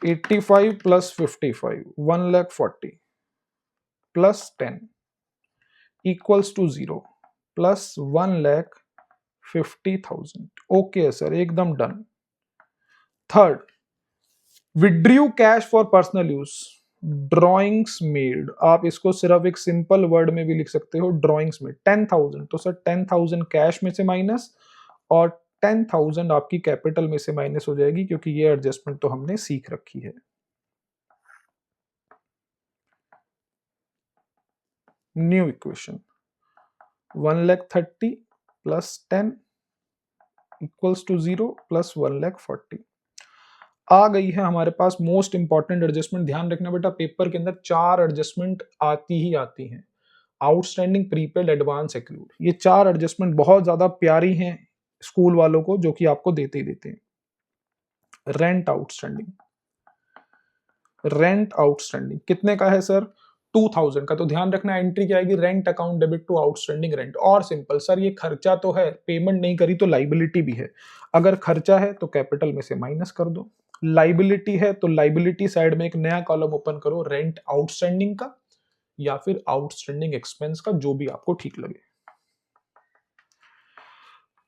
85 plus 55, 1,40,000 plus 10 equals to 0 plus 1,50,000। Okay sir, एकदम done. Third, withdrew cash for personal use, drawings made. आप इसको सिर्फ एक सिंपल वर्ड में भी लिख सकते हो, ड्रॉइंग्स मेड 10,000। तो सर 10,000 कैश में से माइनस और 10,000 आपकी कैपिटल में से माइनस हो जाएगी, क्योंकि ये एडजस्टमेंट तो हमने सीख रखी है। New equation 1,30,000 plus 10 equals to 0 plus 1,40,000 आ गई है हमारे पास मोस्ट इंपॉर्टेंट एडजस्टमेंट। ध्यान रखना बेटा, पेपर के अंदर 4 एडजस्टमेंट आती ही आती हैं। आउटस्टैंडिंग, प्रीपेड, एडवांस, एक्रूड, ये 4 एडजस्टमेंट बहुत ज्यादा प्यारी हैं स्कूल वालों को, जो कि आपको देते ही देते हैं। रेंट आउटस्टैंडिंग, रेंट आउटस्टैंडिंग कितने का है सर? 2000 का। तो ध्यान रखना एंट्री क्या आएगी? Rent account debit to outstanding rent. और सिंपल सर, ये खर्चा तो है, पेमेंट नहीं करी तो लाइबिलिटी भी है। अगर खर्चा है तो कैपिटल में से माइनस कर दो, लाइबिलिटी है तो लाइबिलिटी साइड में एक नया कॉलम ओपन करो, रेंट आउटस्टैंडिंग का या फिर आउटस्टैंडिंग एक्सपेंस का, जो भी आपको ठीक लगे।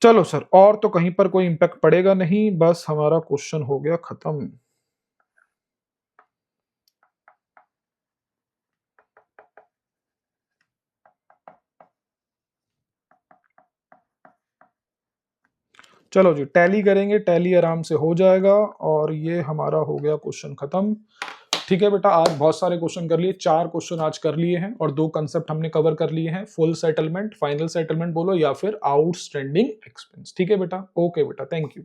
चलो सर, और तो कहीं पर कोई इंपैक्ट पड़ेगा नहीं, बस हमारा क्वेश्चन हो गया खत्म। चलो जी, टैली करेंगे, टैली आराम से हो जाएगा, और ये हमारा हो गया क्वेश्चन खत्म। ठीक है बेटा, आज बहुत सारे क्वेश्चन कर लिए, 4 क्वेश्चन आज कर लिए हैं, और 2 कंसेप्ट हमने कवर कर लिए हैं, फुल सेटलमेंट, फाइनल सेटलमेंट बोलो या फिर आउटस्टैंडिंग एक्सपेंस। ठीक है बेटा, ओके बेटा, थैंक यू।